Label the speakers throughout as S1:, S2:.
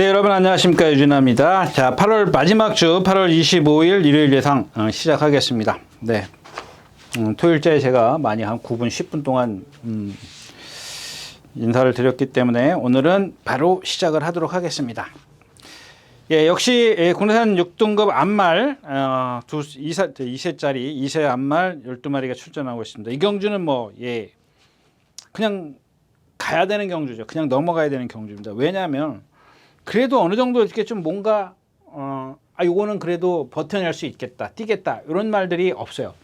S1: 네, 여러분 안녕하십니까, 유진아입니다. 자, 8월 마지막 주 8월 25일 일요일 예상 시작하겠습니다. 네, 토요일째 제가 많이 한 9분 10분 동안 인사를 드렸기 때문에 오늘은 바로 시작을 하도록 하겠습니다. 예, 역시 국내산 6등급 암말 2세짜리 2세 암말 12마리가 출전하고 있습니다. 이 경주는 뭐 그냥 가야 되는 경주죠. 그냥 넘어가야 되는 경주입니다. 왜냐하면 그래도 어느 정도 이렇게 좀 뭔가 요거는 그래도 버텨낼 수 있겠다, 뛰겠다 이런 말들이 없어요.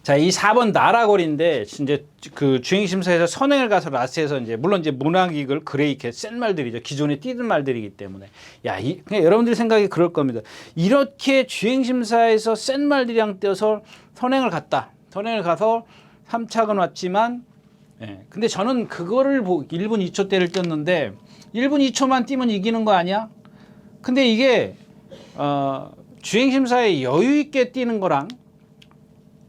S1: 자, 이 4번 나라골인데 이제 그 주행심사에서 선행을 가서 라스에서 이제 물론 이제 문학이글 그레이캣 센 말들이죠. 기존에 뛰던 말들이기 때문에 그냥 여러분들 생각이 그럴 겁니다. 이렇게 주행심사에서 센 말들이랑 뛰어서 선행을 가서 3착은 왔지만 근데 저는 그거를 1분 2초대를 뛰었는데 1분 2초만 뛰면 이기는 거 아니야? 근데 이게 주행심사에 여유 있게 뛰는 거랑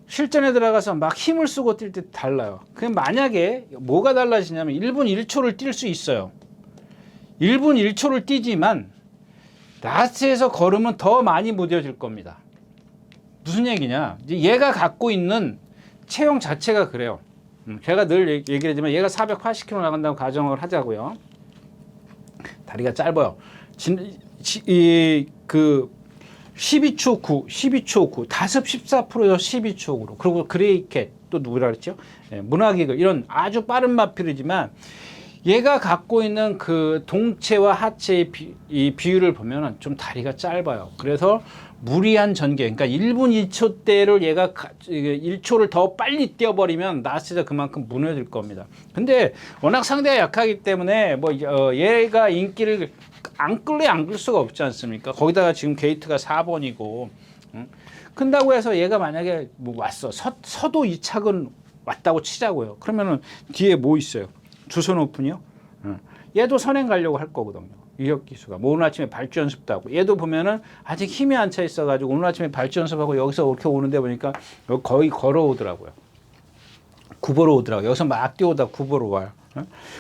S1: 실전에 들어가서 막 힘을 쓰고 뛸 때 달라요. 그럼 만약에 뭐가 달라지냐면 1분 1초를 뛸 수 있어요. 1분 1초를 뛰지만 라스트에서 걸으면 더 많이 무뎌질 겁니다. 무슨 얘기냐? 얘가 갖고 있는 체형 자체가 그래요. 제가 늘 얘기를 하지만 얘가 480km 나간다고 가정을 하자고요. 다리가 짧아요. 12초 9, 다습 14%에서 12초 9로. 그리고 그레이캣, 또 누구라 그랬죠? 문학이글, 이런 아주 빠른 마필이지만 얘가 갖고 있는 그 동체와 하체의 이 비율을 보면은 좀 다리가 짧아요. 그래서 무리한 전개, 그러니까 1분 2초대를 얘가 1초를 더 빨리 뛰어버리면 나스가 그만큼 무너질 겁니다. 근데 워낙 상대가 약하기 때문에 얘가 인기를 안 끌 수가 없지 않습니까? 거기다가 지금 게이트가 4번이고 큰다고 해서 얘가 만약에 서도 2착은 왔다고 치자고요. 그러면은 뒤에 뭐 있어요? 주선 오픈이요? 얘도 선행 가려고 할 거거든요. 유격 기수가 오늘 아침에 발주 연습도 하고, 얘도 보면은 아직 힘이 안 차 있어가지고 오늘 아침에 발주 연습하고 여기서 이렇게 오는데 보니까 거의 걸어오더라고요. 굽어로 오더라고요. 여기서 막 뛰어오다 굽어로 와요.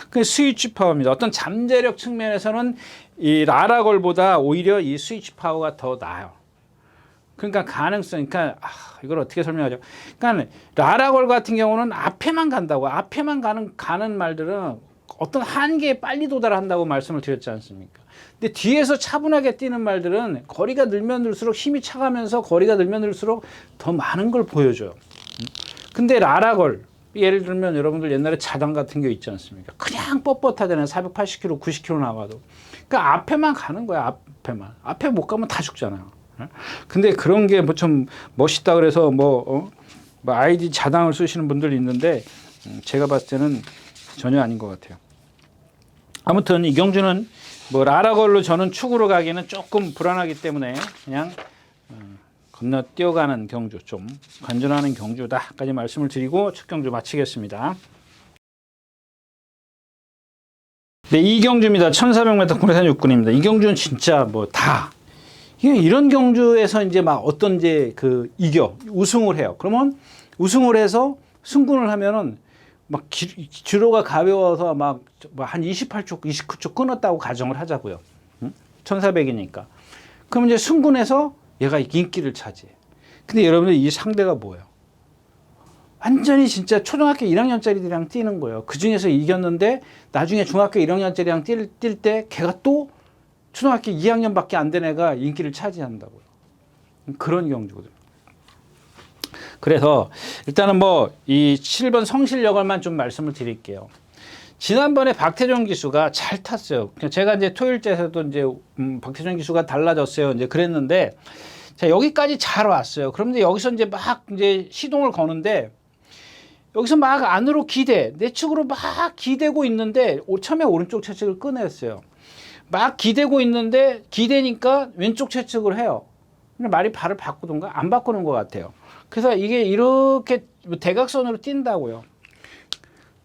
S1: 그 스위치 파워입니다. 어떤 잠재력 측면에서는 이 라라걸보다 오히려 이 스위치 파워가 더 나아요. 그러니까 가능성, 이걸 어떻게 설명하죠? 그러니까 라라걸 같은 경우는 앞에만 간다고, 앞에만 가는 말들은 어떤 한계에 빨리 도달한다고 말씀을 드렸지 않습니까? 근데 뒤에서 차분하게 뛰는 말들은 거리가 늘면 늘수록 힘이 차가면서 거리가 늘면 늘수록 더 많은 걸 보여줘요. 근데 라라걸, 예를 들면 여러분들 옛날에 자당 같은 게 있지 않습니까? 그냥 뻣뻣하잖아요. 480km, 90km 나가도. 그러니까 앞에만 가는 거야, 앞에만. 앞에 못 가면 다 죽잖아요. 근데 그런 게 좀 멋있다 그래서 아이디 자당을 쓰시는 분들이 있는데 제가 봤을 때는 전혀 아닌 것 같아요. 아무튼 이 경주는 라라걸로 저는 축으로 가기는 조금 불안하기 때문에 그냥 건너 뛰어가는 경주, 좀 관전하는 경주다까지 말씀을 드리고 첫 경주 마치겠습니다. 네, 이 경주입니다. 1400m 국내산 육군입니다. 이 경주는 진짜 이런 경주에서 이제 우승을 해요. 그러면 우승을 해서 승군을 하면은 주로가 가벼워서 한 28초, 29초 끊었다고 가정을 하자고요. 1400이니까. 그럼 이제 승군에서 얘가 인기를 차지해. 근데 여러분들 이 상대가 뭐예요? 완전히 진짜 초등학교 1학년짜리들이랑 뛰는 거예요. 그 중에서 이겼는데 나중에 중학교 1학년짜리랑 뛸 때 걔가 또 초등학교 2학년밖에 안 된 애가 인기를 차지한다고요. 그런 경주거든요. 그래서 일단은 이 7번 성실여걸만 좀 말씀을 드릴게요. 지난번에 박태종 기수가 잘 탔어요. 제가 이제 토요일째에서도 이제 박태종 기수가 달라졌어요. 이제 그랬는데 자, 여기까지 잘 왔어요. 그런데 여기서 이제 시동을 거는데 여기서 안으로 내측으로 기대고 있는데 처음에 오른쪽 채측을 꺼냈어요. 기대고 있는데 기대니까 왼쪽 채측을 해요. 근데 말이 발을 바꾸던가 안 바꾸는 것 같아요. 그래서 이게 이렇게 대각선으로 뛴다고요.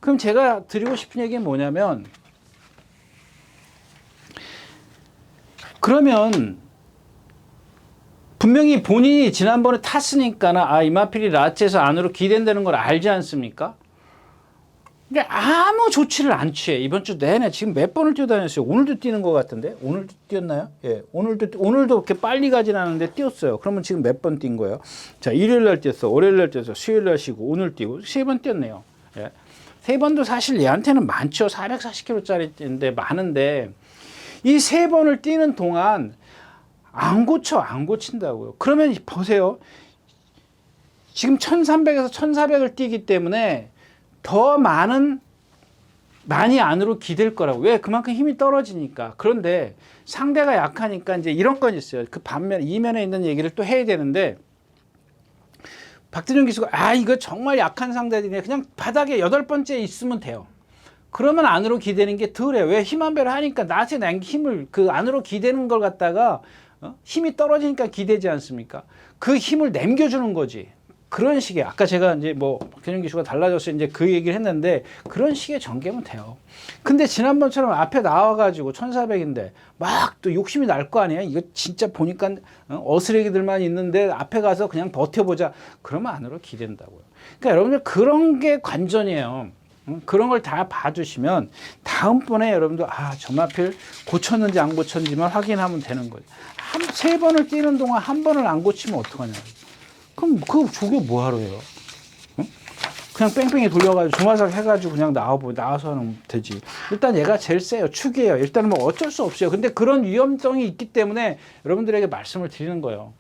S1: 그럼 제가 드리고 싶은 얘기는 뭐냐면, 그러면 분명히 본인이 지난번에 탔으니까 이마필이 라츠에서 안으로 기댄다는 걸 알지 않습니까? 그러니까 아무 조치를 안 취해. 이번 주 내내 지금 몇 번을 뛰어다녔어요. 오늘도 뛰는 것 같은데? 오늘도 뛰었나요? 예. 오늘도 그렇게 빨리 가진 않았는데 뛰었어요. 그러면 지금 몇 번 뛴 거예요? 자, 일요일 날 뛰었어. 월요일 날 뛰었어. 수요일 날 쉬고 오늘 뛰고 세 번 뛰었네요. 예. 세 번도 사실 얘한테는 많죠. 440km짜리인데 많은데 이 세 번을 뛰는 동안 안 고친다고요. 그러면 보세요. 지금 1300에서 1400을 뛰기 때문에 더 많이 안으로 기댈 거라고. 왜? 그만큼 힘이 떨어지니까. 그런데 상대가 약하니까 이제 이런 건 있어요. 그 반면, 이면에 있는 얘기를 또 해야 되는데, 박태준 기수가, 이거 정말 약한 상대들이네. 그냥 바닥에 8번째 있으면 돼요. 그러면 안으로 기대는 게 덜해요. 왜? 힘 한 배를 하니까 나한테 난 힘을, 그 안으로 기대는 걸 갖다가, 힘이 떨어지니까 기대지 않습니까? 그 힘을 남겨주는 거지. 그런 식의, 아까 제가 이제 뭐 박태준 기수가 달라졌어요. 이제 그 얘기를 했는데 그런 식의 전개면 돼요. 근데 지난번처럼 앞에 나와가지고 1400인데 막 또 욕심이 날 거 아니에요. 이거 진짜 보니까 어스레기들만 있는데 앞에 가서 그냥 버텨보자. 그러면 안으로 기댄다고요. 그러니까 여러분들 그런 게 관전이에요. 그런 걸 다 봐주시면 다음번에 여러분들 점마필 고쳤는지 안 고쳤는지만 확인하면 되는 거예요. 세 번을 뛰는 동안 한 번을 안 고치면 어떡하냐. 그럼 그 조교 뭐하러 해요? 그냥 뺑뺑이 돌려가지고 조마삭 해가지고 그냥 나와서 하면 되지. 일단 얘가 제일 세요. 축이에요. 일단은 뭐 어쩔 수 없어요. 근데 그런 위험성이 있기 때문에 여러분들에게 말씀을 드리는 거예요.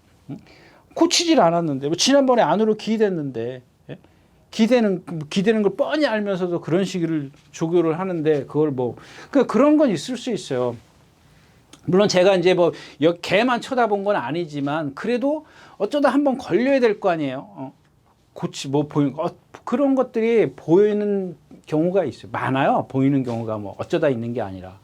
S1: 고치질 않았는데, 뭐 지난번에 안으로 기대했는데, 기대는 걸 뻔히 알면서도 그런 식으로 조교를 하는데, 그걸 그런 건 있을 수 있어요. 물론 제가 이제 걔만 쳐다본 건 아니지만, 그래도 어쩌다 한번 걸려야 될 거 아니에요. 그런 것들이 보이는 경우가 있어요. 많아요. 보이는 경우가 어쩌다 있는 게 아니라.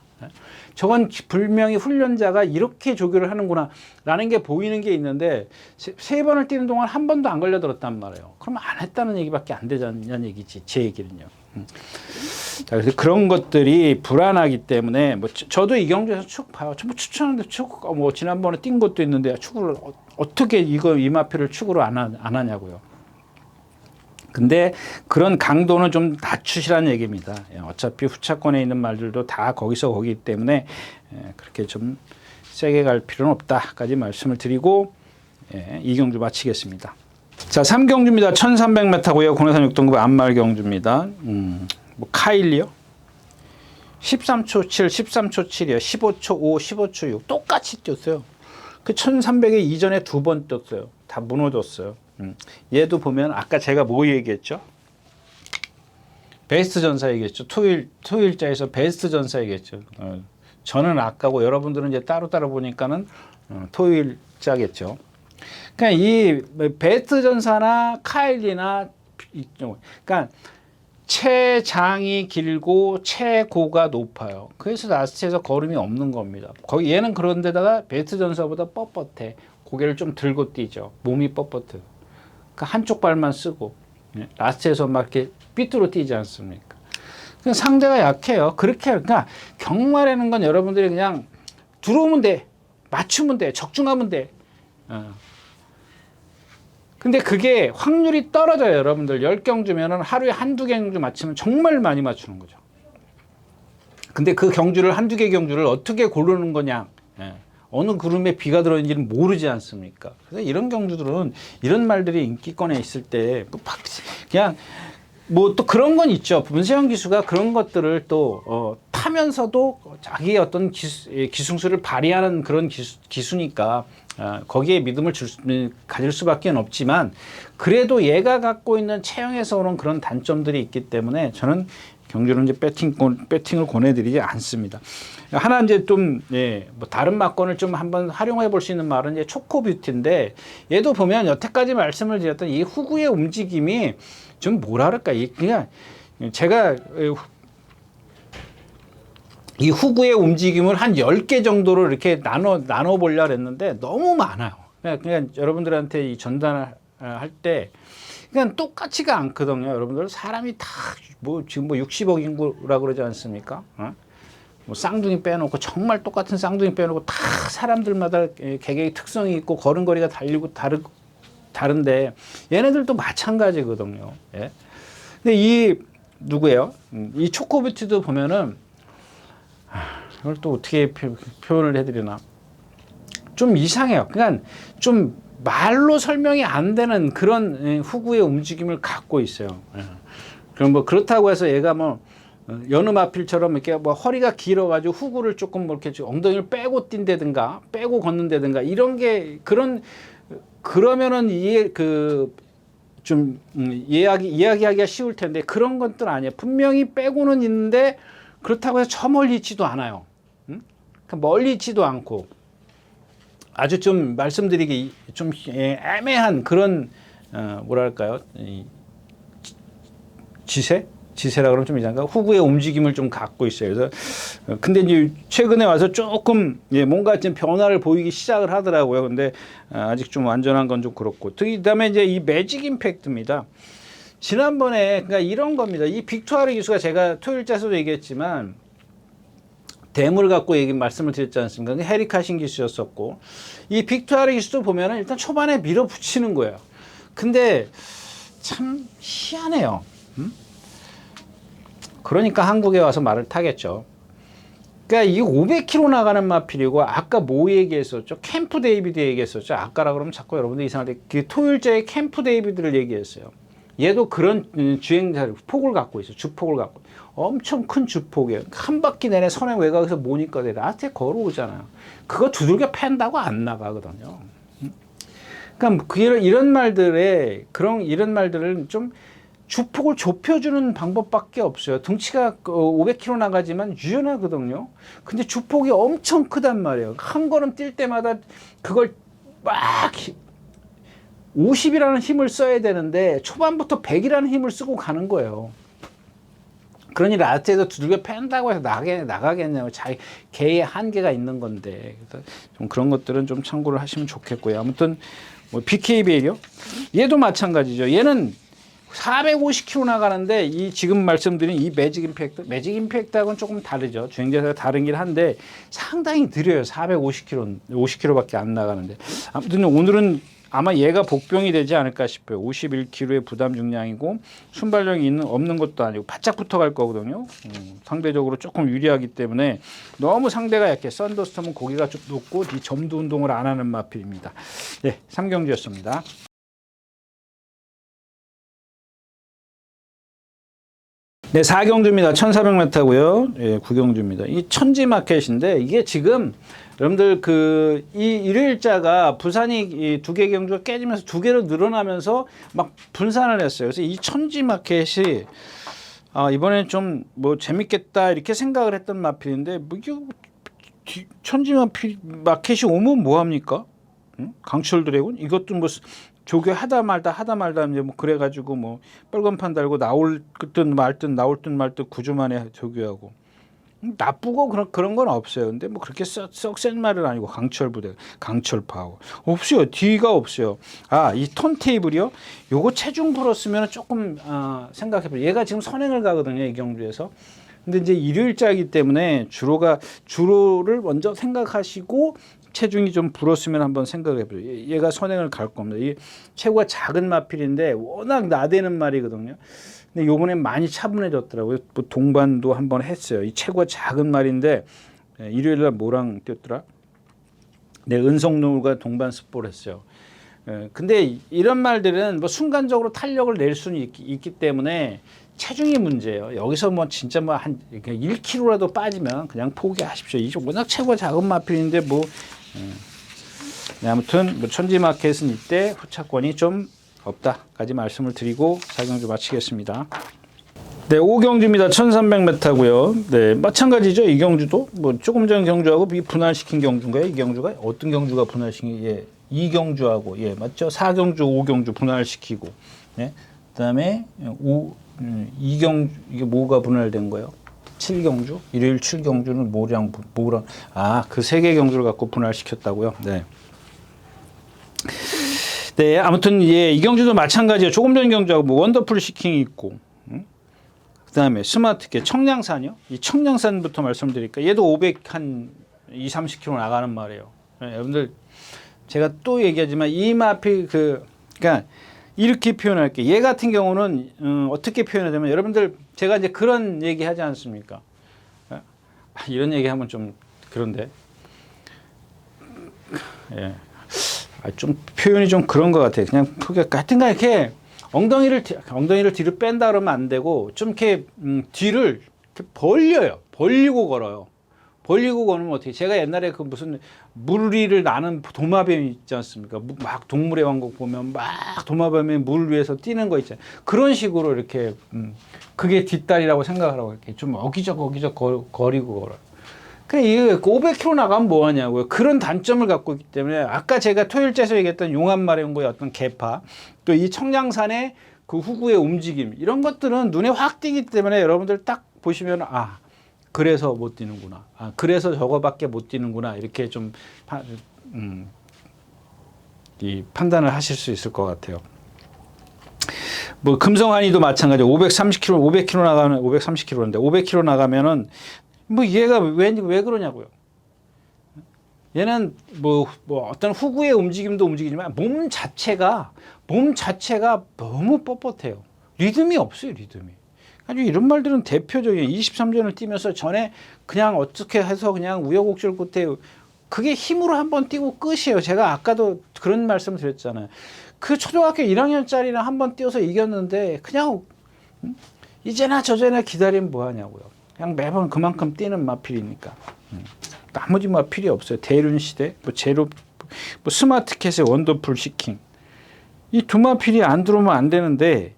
S1: 저건 분명히 훈련자가 이렇게 조교를 하는구나 라는 게 보이는 게 있는데 세 번을 뛰는 동안 한 번도 안 걸려들었단 말이에요. 그럼 안 했다는 얘기밖에 안 되자는 얘기지. 제 얘기는요. 자, 그래서 그런 것들이 불안하기 때문에 저도 이경주에서 축 봐요. 추천하는데 지난번에 뛴 것도 있는데 축구를 어떻게 이 마표를 축으로 안 하냐고요. 근데 그런 강도는 좀 낮추시라는 얘기입니다. 어차피 후차권에 있는 말들도 다 거기서 거기기 때문에 그렇게 좀 세게 갈 필요는 없다까지 말씀을 드리고 이경주 마치겠습니다. 자, 3경주입니다. 1300m고요. 공해산 6등급 안말 경주입니다. 카일리요? 13초 7, 13초 7이요. 15초 5, 15초 6 똑같이 뛰었어요. 그 1300에 이전에 두 번 뛰었어요. 다 무너졌어요. 얘도 보면 아까 제가 뭐 얘기했죠? 베스트 전사 얘기했죠. 토일자에서 베스트 전사 얘기했죠. 저는 아까고 여러분들은 이제 따로 보니까는 토일자겠죠. 그러니까 이 베스트 전사나 카일리나 그러니까 체장이 길고 체고가 높아요. 그래서 라스트에서 걸음이 없는 겁니다. 거기 얘는 그런데다가 베스트 전사보다 뻣뻣해. 고개를 좀 들고 뛰죠. 몸이 뻣뻣해. 그러니까 한쪽 발만 쓰고 라스트에서 막 이렇게 삐뚤어 뛰지 않습니까? 그냥 상대가 약해요. 그러니까 경마라는 건 여러분들이 그냥 들어오면 돼, 맞추면 돼, 적중하면 돼. 근데 그게 확률이 떨어져요. 여러분들 10경주면은 하루에 한두 경주 맞추면 정말 많이 맞추는 거죠. 근데 그 경주를 한두 개 경주를 어떻게 고르는 거냐? 어느 그룹에 비가 들어있는지는 모르지 않습니까? 그래서 이런 경주들은 이런 말들이 인기권에 있을 때 그냥 또 그런 건 있죠. 문세영 기수가 그런 것들을 또 타면서도 자기의 어떤 기승수를 발휘하는 그런 기수니까 거기에 믿음을 가질 수밖에 없지만 그래도 얘가 갖고 있는 체형에서 오는 그런 단점들이 있기 때문에 저는 경주는 이제 배팅을 권해드리지 않습니다. 하나 이제 좀 다른 막권을 좀 한번 활용해 볼 수 있는 말은 이제 초코뷰티인데 얘도 보면 여태까지 말씀을 드렸던 이 후구의 움직임이 좀 뭐라 그럴까 그냥 제가 이 후구의 움직임을 한 10개 정도로 이렇게 나눠 보려고 했는데 너무 많아요. 그냥 여러분들한테 이 전달할 때 그냥 똑같지가 않거든요. 여러분들 사람이 다 지금 60억 인구라고 그러지 않습니까? 쌍둥이 빼놓고 정말 똑같은 쌍둥이 빼놓고 다 사람들마다 개개의 특성이 있고 걸음걸이가 다른데 얘네들도 마찬가지거든요. 근데 이 누구예요? 이 초코뷰티도 보면은 이걸 또 어떻게 표현을 해드리나 좀 이상해요. 그러니까 좀 말로 설명이 안 되는 그런 후구의 움직임을 갖고 있어요. 그럼 뭐 그렇다고 해서 얘가 뭐 여느 마필처럼 이렇게 뭐 허리가 길어가지고 후구를 조금 뭐 이렇게 엉덩이를 빼고 뛴다든가 빼고 걷는다든가 이런 게 그러면은 이해 좀 이야기하기가 쉬울 텐데 그런 것들 아니에요. 분명히 빼고는 있는데 그렇다고 해서 저 멀리 있지도 않아요. 그러니까 멀리 있지도 않고 아주 좀 말씀드리기 좀 애매한 그런 뭐랄까요 지세라 그러면 좀 이상한가 후구의 움직임을 좀 갖고 있어요. 그래서 근데 이제 최근에 와서 조금 뭔가 좀 변화를 보이기 시작을 하더라고요. 근데 아직 좀 완전한 건 좀 그렇고 그다음에 이제 이 매직 임팩트입니다. 지난번에 그러니까 이런 겁니다. 이 빅토르 기수가 제가 토요일자에서도 얘기했지만 댐을 갖고 말씀을 드렸지 않습니까? 해리카신 기수였었고 이 빅토르 기수도 보면은 일단 초반에 밀어붙이는 거예요. 근데 참 희한해요. 그러니까 한국에 와서 말을 타겠죠. 그러니까 이 500km 나가는 마필이고 아까 뭐 얘기했었죠? 캠프 데이비드 얘기했었죠. 아까라 그러면 자꾸 여러분들 이상한데 그 토요일자에 캠프 데이비드를 얘기했어요. 얘도 그런 주행자를 폭을 갖고 있어요. 주폭을 갖고 엄청 큰 주폭이에요. 한 바퀴 내내 선행 외곽에서 모니까 나한테 걸어오잖아요. 그거 두들겨 팬다고 안 나가거든요. 그러니까 이런 말들을 좀 주폭을 좁혀주는 방법밖에 없어요. 덩치가 500km 나가지만 유연하거든요. 근데 주폭이 엄청 크단 말이에요. 한 걸음 뛸 때마다 그걸 막 50이라는 힘을 써야 되는데 초반부터 100이라는 힘을 쓰고 가는 거예요. 그러니 라떼도 두들겨 팬다고 해서 나가겠냐고 자기 개의 한계가 있는 건데 그래서 좀 그런 것들은 좀 참고를 하시면 좋겠고요. 아무튼 뭐 BKBL이요? 얘도 마찬가지죠. 얘는 450km 나가는데 이 지금 말씀드린 이 매직 임팩트하고는 조금 다르죠. 주행자세가 다르긴 한데 상당히 느려요. 50km밖에 안 나가는데 아무튼 오늘은 아마 얘가 복병이 되지 않을까 싶어요. 51kg의 부담 중량이고 순발력이 없는 것도 아니고 바짝 붙어갈 거거든요. 상대적으로 조금 유리하기 때문에 너무 상대가 약해. 썬더스톰은 고기가 좀 높고 이 점도 운동을 안 하는 마필입니다. 네, 3경주였습니다. 네, 4경주입니다. 1400m고요. 예, 9경주입니다. 이 천지 마켓인데 이게 지금 여러분들 이 일요일자가 부산이 이 2개 경주가 깨지면서 2개로 늘어나면서 막 분산을 했어요. 그래서 이 천지 마켓이 이번에 좀 뭐 재밌겠다 이렇게 생각을 했던 마필인데 뭐 천지 마켓이 오면 뭐 합니까? 응? 강철 드래곤 이것도 뭐 조교 하다 말다 이제 뭐 그래가지고 뭐 빨간판 달고 나올 듯 나올 듯 말 듯 9주 만에 조교하고 나쁘고 그런 건 없어요. 근데 뭐 그렇게 썩 센 말은 아니고 강철 부대, 강철파하고 없어요. 뒤가 없어요. 이 턴테이블이요. 요거 체중 풀었으면 조금 생각해봐요. 얘가 지금 선행을 가거든요. 이 경주에서. 근데 이제 일요일자이기 때문에 주로를 먼저 생각하시고 체중이 좀 불었으면 한번 생각해보죠. 얘가 선행을 갈 겁니다. 이 체구가 작은 마필인데 워낙 나대는 말이거든요. 근데 요번에 많이 차분해졌더라고요. 뭐 동반도 한번 했어요. 이 체구가 작은 말인데 일요일날 뭐랑 뛰었더라? 네, 은성노을과 동반 스포를 했어요. 근데 이런 말들은 뭐 순간적으로 탄력을 낼 수는 있기 때문에 체중이 문제예요. 여기서 뭐 진짜 뭐 한 1kg라도 빠지면 그냥 포기하십시오. 이게 워낙 체구가 작은 마필인데 뭐 네, 아무튼 뭐 천지마켓은 이때 후차권이 좀 없다까지 말씀을 드리고 4경주 마치겠습니다. 네, 5경주입니다. 1300m고요. 네, 마찬가지죠. 이 경주도 뭐 조금 전 경주하고 분할시킨 경주인가요? 이 경주가 어떤 경주가 분할시킨? 예, 이 경주하고 예, 맞죠? 4경주, 5경주 분할시키고. 네. 그다음에 2경주 이게 뭐가 분할된 거예요? 7경주? 일요일 7경주는 뭐랑 그 3개 경주를 갖고 분할시켰다고요? 네. 네, 아무튼 예, 이 경주도 마찬가지예요. 조금 전 경주하고 뭐 원더풀 시킹이 있고, 그다음에 스마트게 청량산이요. 이 청량산부터 말씀드릴까. 얘도 500 한 2-30km 나가는 말이에요. 네, 여러분들 제가 또 얘기하지만 이 마필 그러니까 이렇게 표현할게요. 얘 같은 경우는 어떻게 표현하냐면 여러분들 제가 이제 그런 얘기 하지 않습니까? 이런 얘기 하면 좀 그런데. 예. 좀 표현이 좀 그런 것 같아요. 그냥 하여튼간 이렇게 엉덩이를 뒤로 뺀다 그러면 안 되고 좀 이렇게 뒤를 이렇게 벌려요. 벌리고 걸어요. 벌리고 걸으면 어떻게? 제가 옛날에 그 무슨 물 위를 나는 도마뱀 있지 않습니까? 막 동물의 왕국 보면 막 도마뱀이 물 위에서 뛰는 거 있잖아요. 그런 식으로 이렇게 그게 뒷다리라고 생각하라고 이렇게 좀 어기적 거리고 걸어요. 이게 500km 나가면 뭐 하냐고요. 그런 단점을 갖고 있기 때문에 아까 제가 토요일째에서 얘기했던 용암마룡고의 어떤 개파, 또 이 청량산의 그 후구의 움직임, 이런 것들은 눈에 확 띄기 때문에 여러분들 딱 보시면 그래서 못 뛰는구나. 그래서 저거밖에 못 뛰는구나. 이렇게 좀 이 판단을 하실 수 있을 것 같아요. 뭐 금성환이도 마찬가지로 530km, 500km 나가면 530km인데 500km 나가면은 뭐 얘가 왜 그러냐고요. 얘는 뭐 어떤 후구의 움직임도 움직이지만 몸 자체가 너무 뻣뻣해요. 리듬이 없어요, 리듬이. 아주 이런 말들은 대표적이에요. 23전을 뛰면서 전에 그냥 어떻게 해서 그냥 우여곡절 끝에 그게 힘으로 한번 뛰고 끝이에요. 제가 아까도 그런 말씀 드렸잖아요. 그 초등학교 1학년짜리랑 한번 뛰어서 이겼는데 그냥 이제나 저제나 기다리면 뭐 하냐고요. 그냥 매번 그만큼 뛰는 마필이니까. 나머지 마필이 없어요. 대륜 시대, 제로, 스마트캣의 원더풀 시킹. 이 두 마필이 안 들어오면 안 되는데,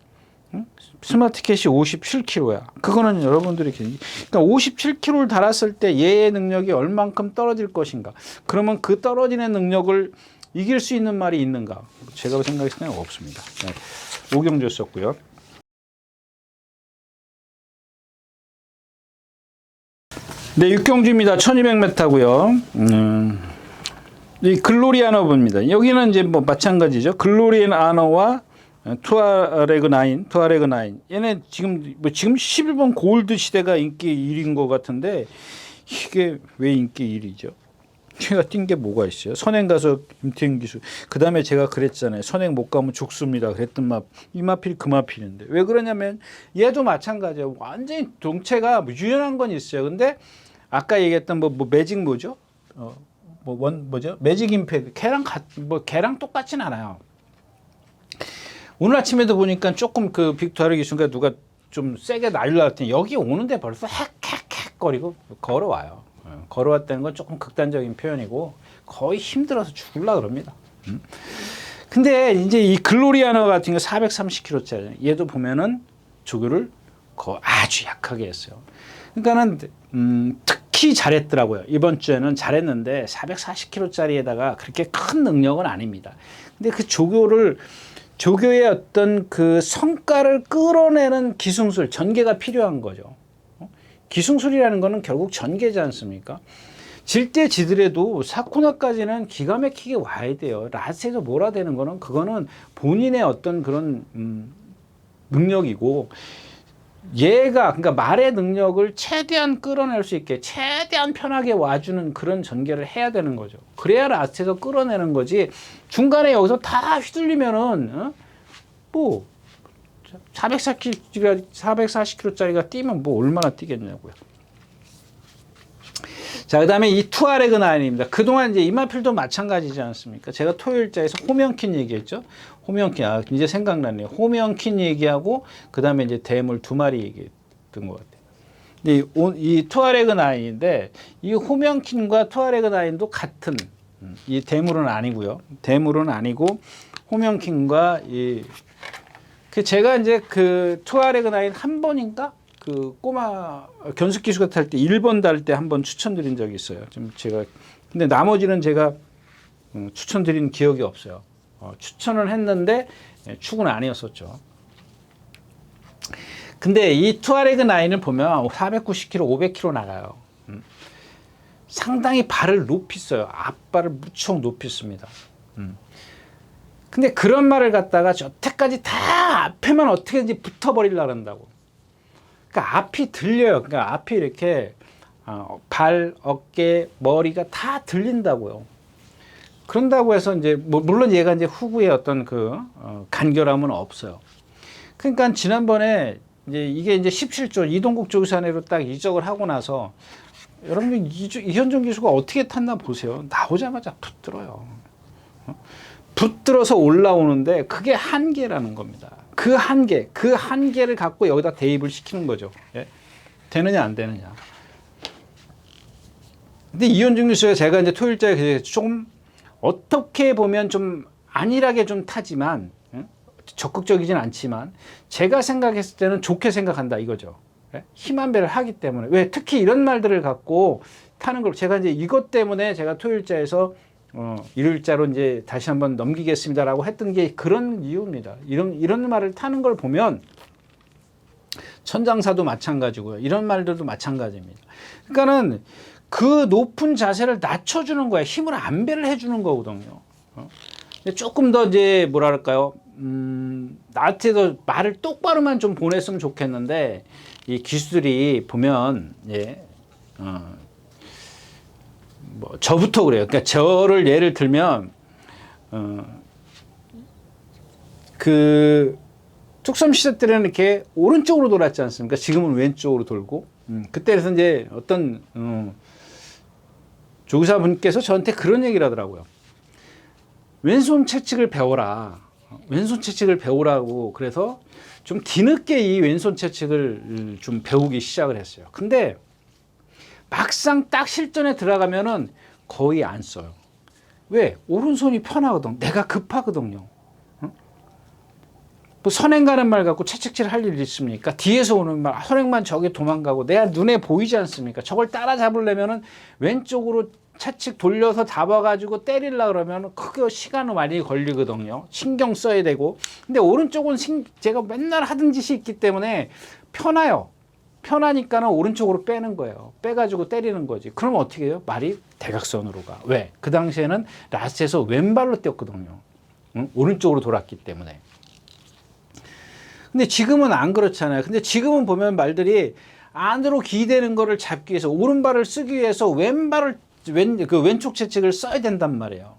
S1: 스마트캣이 57kg야. 그거는 여러분들이, 그러니까 57kg를 달았을 때 얘의 능력이 얼만큼 떨어질 것인가. 그러면 그 떨어지는 능력을 이길 수 있는 말이 있는가. 제가 생각이 없습니다. 네. 오경주였었고요. 네, 육경주입니다. 1200m고요. 이 글로리아노브입니다. 여기는 이제 뭐 마찬가지죠. 글로리아노와 투아레그 9. 얘네 지금 11번 골드 시대가 인기 1위인 것 같은데 이게 왜 인기 1위죠? 제가 뛴 게 뭐가 있어요? 선행 가서 김태형 기수. 그 다음에 제가 그랬잖아요. 선행 못 가면 죽습니다. 그랬던 이 마필이 그 마필인데 왜 그러냐면 얘도 마찬가지예요. 완전히 동체가 유연한 건 있어요. 근데 아까 얘기했던 매직 뭐죠? 뭐죠? 매직 임팩트. 걔랑 똑같진 않아요. 오늘 아침에도 보니까 조금 그 빅토르 기수가 누가 좀 세게 날려왔더니 여기 오는데 벌써 헥헥헥 거리고 걸어와요. 걸어왔다는 건 조금 극단적인 표현이고 거의 힘들어서 죽을라 그럽니다. 근데 이제 이 글로리아노 같은 거 430kg짜리 얘도 보면은 조교를 아주 약하게 했어요. 그러니까는 특히 잘했더라고요. 이번 주에는 잘했는데 440kg짜리에다가 그렇게 큰 능력은 아닙니다. 근데 그 조교의 어떤 그 성과를 끌어내는 기승술, 전개가 필요한 거죠. 기승술이라는 거는 결국 전개지 않습니까? 질 때 지더라도 사코나까지는 기가 막히게 와야 돼요. 라스에서 몰아대는 거는 그거는 본인의 어떤 그런 능력이고 그러니까 말의 능력을 최대한 끌어낼 수 있게 최대한 편하게 와주는 그런 전개를 해야 되는 거죠. 그래야 라스트에서 끌어내는 거지. 중간에 여기서 다 휘둘리면은 440kg짜리가 뛰면 뭐 얼마나 뛰겠냐고요. 자, 그 다음에 이 투아레그 9입니다. 그동안 이제 이마필도 마찬가지지 않습니까? 제가 토요일자에서 호명킨 얘기했죠. 호명킨, 이제 생각나네요. 호명킨 얘기하고, 그 다음에 이제 대물 2마리 얘기했던 것 같아요. 이 투아레그 9인데, 이 호명킨과 투아레그 9도 같은, 이 대물은 아니고요. 대물은 아니고, 호명킨과 제가 이제 그 투아레그 9 한 번인가? 그 꼬마 견습 기수가 탈 때 1번 달 때 한번 추천드린 적이 있어요. 근데 나머지는 제가 추천드린 기억이 없어요. 추천을 했는데 축은 아니었었죠. 근데 이 투아레그 9을 보면 490km, 500km 나가요. 상당히 발을 높이 써요. 앞발을 무척 높이 씁니다. 근데 그런 말을 갖다가 저때까지 다 앞에만 어떻게든지 붙어버리려고 한다고. 그러니까 앞이 들려요. 그러니까 앞이 이렇게 발, 어깨, 머리가 다 들린다고요. 그런다고 해서 이제 물론 얘가 이제 후구의 어떤 간결함은 없어요. 그러니까 지난번에 이제 이게 이제 17조 이동국 조교사내로 딱 이적을 하고 나서 여러분 이현종 기수가 어떻게 탔나 보세요. 나오자마자 붙들어요. 붙들어서 올라오는데 그게 한계라는 겁니다. 그 한계를 갖고 여기다 대입을 시키는 거죠. 예? 되느냐 안 되느냐. 근데 이현종 기수가 제가 이제 토요일자에 좀 어떻게 보면 좀 안일하게 좀 타지만 적극적이진 않지만 제가 생각했을 때는 좋게 생각한다 이거죠. 힘한 배를 하기 때문에. 왜 특히 이런 말들을 갖고 타는 걸 제가 이제 이것 때문에 제가 토요일자에서 일요일자로 이제 다시 한번 넘기겠습니다라고 했던 게 그런 이유입니다. 이런 말을 타는 걸 보면 천장사도 마찬가지고요. 이런 말들도 마찬가지입니다. 그러니까는 그 높은 자세를 낮춰주는 거야. 힘을 안배를 해주는 거거든요. 조금 더 이제 뭐랄까요? 나한테 더 말을 똑바로만 좀 보냈으면 좋겠는데 이 기수들이 보면 뭐 저부터 그래요. 그러니까 저를 예를 들면 그 뚝섬 시대 때는 이렇게 오른쪽으로 돌았지 않습니까? 지금은 왼쪽으로 돌고 그때에서 이제 어떤 조교사분께서 저한테 그런 얘기를 하더라고요. 왼손 채찍을 배워라. 왼손 채찍을 배우라고 그래서 좀 뒤늦게 이 왼손 채찍을 좀 배우기 시작을 했어요. 근데 막상 딱 실전에 들어가면은 거의 안 써요. 왜? 오른손이 편하거든. 내가 급하거든요. 뭐 선행 가는 말 갖고 채찍질 할 일이 있습니까? 뒤에서 오는 말, 선행만 저기 도망가고 내가 눈에 보이지 않습니까? 저걸 따라잡으려면은 왼쪽으로 채찍 돌려서 잡아가지고 때리려고 그러면 크게 시간은 많이 걸리거든요. 신경 써야 되고. 근데 오른쪽은 제가 맨날 하던 짓이 있기 때문에 편해요. 편하니까는 오른쪽으로 빼는 거예요. 빼가지고 때리는 거지. 그럼 어떻게 해요? 말이 대각선으로 가. 왜? 그 당시에는 라스에서 왼발로 뛰었거든요. 응? 오른쪽으로 돌았기 때문에. 근데 지금은 안 그렇잖아요. 근데 지금은 보면 말들이 안으로 기대는 거를 잡기 위해서 오른발을 쓰기 위해서 왼쪽 채찍을 써야 된단 말이에요.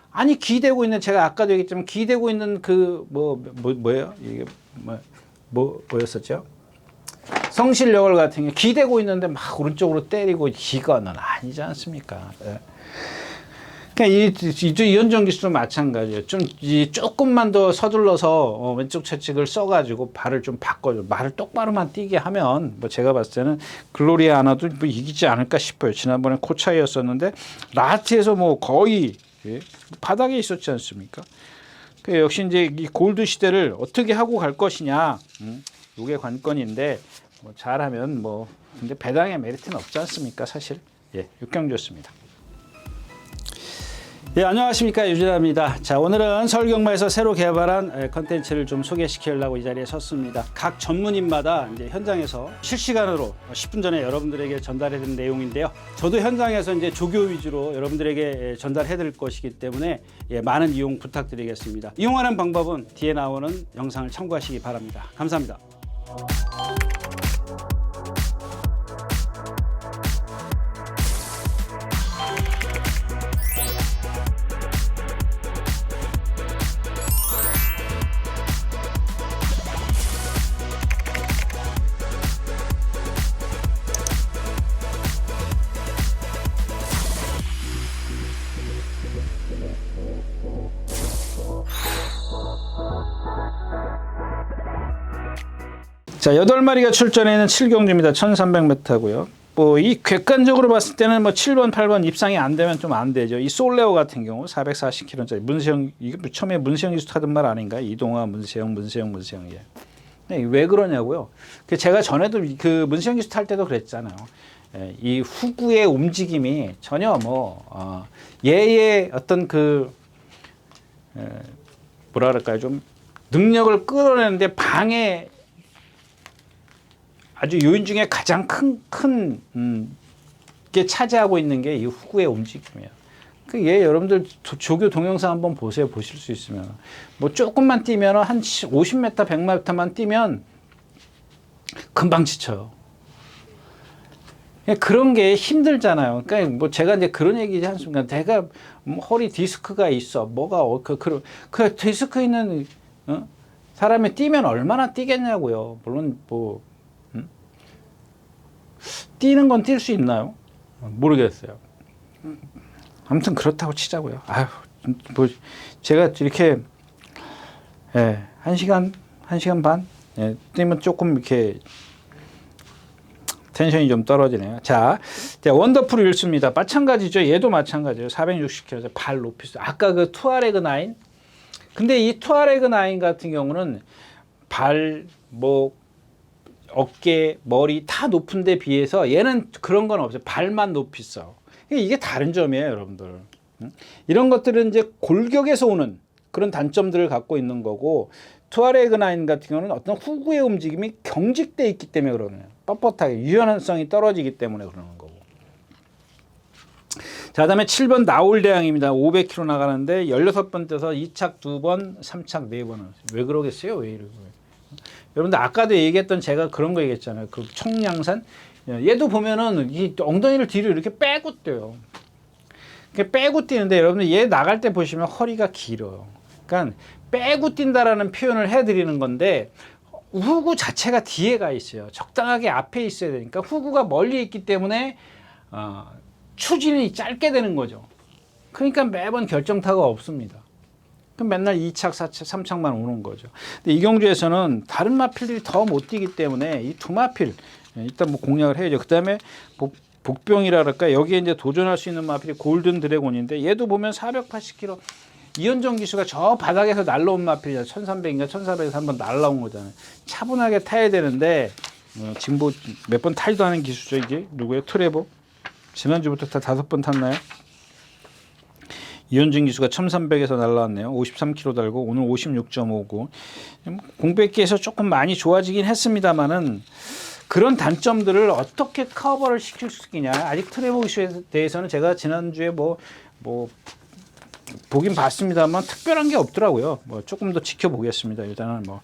S1: 아니 기대고 있는 제가 아까도 얘기했지만 기대고 있는 그 뭐예요? 이게 뭐였었죠? 성실여월 같은 경우 기대고 있는데 막 오른쪽으로 때리고 이거는 아니지 않습니까? 예. 그러니까 이현종 기수도 마찬가지예요. 조금만 더 서둘러서 왼쪽 채찍을 써가지고 발을 좀 바꿔줘. 말을 똑바로만 뛰게 하면 뭐 제가 봤을 때는 글로리아 하나도 뭐 이기지 않을까 싶어요. 지난번에 코차이였었는데 라트에서 뭐 거의 바닥에 있었지 않습니까? 그러니까 역시 이제 이 골드 시대를 어떻게 하고 갈 것이냐, 이게 관건인데 뭐 잘하면 뭐 근데 배당의 메리트는 없지 않습니까? 사실 6경주였습니다. 네, 안녕하십니까, 유진아입니다. 자, 오늘은 서울경마에서 새로 개발한 컨텐츠를 좀 소개시키려고 이 자리에 섰습니다. 각 전문인마다 이제 현장에서 실시간으로 10분 전에 여러분들에게 전달해드린 내용인데요. 저도 현장에서 이제 조교 위주로 여러분들에게 전달해드릴 것이기 때문에 많은 이용 부탁드리겠습니다. 이용하는 방법은 뒤에 나오는 영상을 참고하시기 바랍니다. 감사합니다. 자, 8마리가 출전해 있는 7경주입니다. 1300m고요. 뭐 이 객관적으로 봤을 때는 뭐 7번, 8번 입상이 안 되면 좀 안 되죠. 이 솔레오 같은 경우 440kg짜리 문세영, 이게 처음에 문세영 기수 타던 말 아닌가? 이동화, 문세영. 왜 그러냐고요? 제가 전에도 그 문세영 기수 탈 때도 그랬잖아요. 이 후구의 움직임이 전혀 얘의 어떤 뭐라 그럴까요? 좀 능력을 끌어내는데 아주 요인 중에 가장 큰 게 차지하고 있는 게 이 후구의 움직임이에요. 여러분들 조교 동영상 한번 보세요. 보실 수 있으면. 뭐 조금만 뛰면 한 50m, 100m만 뛰면 금방 지쳐요. 그런 게 힘들잖아요. 그러니까 뭐 제가 이제 그런 얘기지 않습니까? 내가 허리 디스크가 있어. 뭐가 그 디스크 있는 사람이 뛰면 얼마나 뛰겠냐고요. 물론 뭐 뛰는 건 뛸 수 있나요? 모르겠어요. 아무튼 그렇다고 치자고요. 아유, 뭐 제가 이렇게 1시간 반 뛰면 조금 이렇게 텐션이 좀 떨어지네요. 자, 원더풀 윌스입니다. 마찬가지죠. 얘도 마찬가지예요. 460kg 발 높이 있어요. 아까 그 투아레그 9. 근데 이 투아레그 9 같은 경우는 발, 목, 어깨, 머리 다 높은 데 비해서 얘는 그런 건 없어요. 발만 높이 있어. 이게 다른 점이에요, 여러분들. 이런 것들은 이제 골격에서 오는 그런 단점들을 갖고 있는 거고, 투아레그 9 같은 경우는 어떤 후구의 움직임이 경직돼 있기 때문에 그러네요. 뻣뻣하게 유연성이 떨어지기 때문에 그러는 거고. 자, 그다음에 7번 나올대왕입니다. 500km 나가는데 16번 떼서 2착 2번, 3착 4번. 왜 그러겠어요? 왜 이러고. 여러분들 아까도 얘기했던 제가 그런 거 얘기했잖아요. 그 청량산. 얘도 보면은 이 엉덩이를 뒤로 이렇게 빼고 뛰어요. 이렇게 빼고 뛰는데 여러분들 얘 나갈 때 보시면 허리가 길어요. 그러니까 빼고 뛴다라는 표현을 해드리는 건데 후구 자체가 뒤에 가 있어요. 적당하게 앞에 있어야 되니까 후구가 멀리 있기 때문에 추진이 짧게 되는 거죠. 그러니까 매번 결정타가 없습니다. 그럼 맨날 2착, 4착, 3착만 오는 거죠. 근데 이 경주에서는 다른 마필들이 더 못 뛰기 때문에 이 두 마필 일단 뭐 공략을 해야죠. 그 다음에 복병이랄까 여기에 이제 도전할 수 있는 마필이 골든 드래곤인데 얘도 보면 480km 이현정 기수가 저 바닥에서 날라온 마필이잖아요. 1300인가 1400에서 한번 날라온 거잖아요. 차분하게 타야 되는데 지금 뭐 몇 번 타지도 않은 기수죠. 이게 누구예요? 트레버. 지난주부터 다 5번 탔나요? 이현준 기수가 1300에서 날라왔네요. 53km 달고 오늘 56.59. 공백기에서 조금 많이 좋아지긴 했습니다만은 그런 단점들을 어떻게 커버를 시킬 수 있냐. 아직 트레버 기수에 대해서는 제가 지난주에 뭐 보긴 봤습니다만 특별한 게 없더라고요. 뭐 조금 더 지켜보겠습니다. 일단은 뭐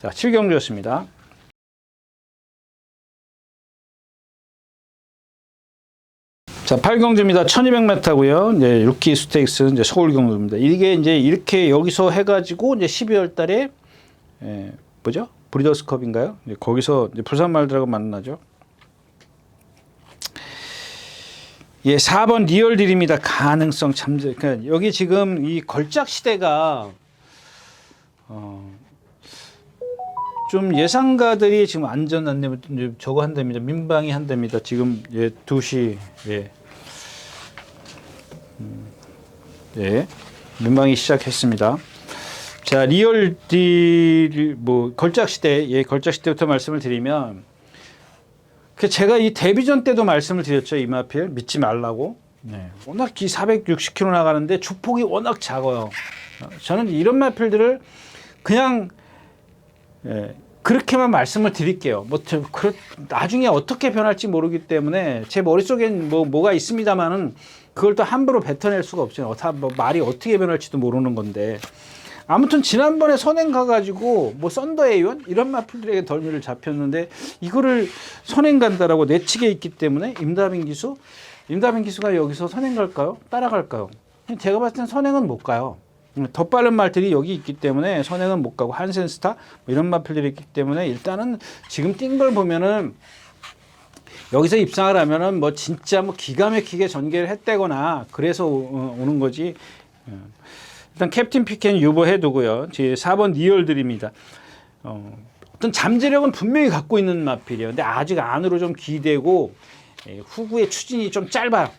S1: 자, 7경주였습니다. 자, 8경주입니다. 1200m고요. 이제 루키 스테이크스 이제 서울 경주입니다. 이게 이제 이렇게 여기서 해 가지고 이제 12월 달에 뭐죠? 브리더스컵인가요? 이제 거기서 이제 부산 말들하고 만나죠. 예, 4번 리얼딜입니다. 가능성 참제. 그러니까 여기 지금 이 걸작 시대가 좀 예상가들이 지금 안전 안내 저거 한답니다. 민방위 한답니다. 지금 예 2시 예 민방위 시작했습니다. 자, 리얼딜 뭐 걸작 시대 걸작 시대부터 말씀을 드리면 제가 이 데뷔전 때도 말씀을 드렸죠. 이마필 믿지 말라고. 네. 워낙 460km 나가는데 주폭이 워낙 작아요. 저는 이런 마필들을 그냥 그렇게만 말씀을 드릴게요. 뭐 나중에 어떻게 변할지 모르기 때문에 제 머릿속엔 뭐가 있습니다만은 그걸 또 함부로 뱉어낼 수가 없어요. 뭐 말이 어떻게 변할지도 모르는 건데. 아무튼 지난번에 선행 가가지고 뭐 썬더 A1 이런 마필들에게 덜미를 잡혔는데 이거를 선행 간다라고 내치게 있기 때문에 임다빈 기수가 여기서 선행 갈까요? 따라갈까요? 제가 봤을 땐 선행은 못 가요. 더 빠른 말들이 여기 있기 때문에 선행은 못 가고 한센스타 뭐 이런 마필들이 있기 때문에 일단은 지금 뛴 걸 보면은 여기서 입상을 하면은 뭐 진짜 뭐 기가 막히게 전개를 했다거나 그래서 오는 거지. 일단 캡틴 피켄 유보해 두고요. 제 4번 리얼들입니다. 어떤 잠재력은 분명히 갖고 있는 마필이에요. 근데 아직 안으로 좀 기대고 후구의 추진이 좀 짧아요.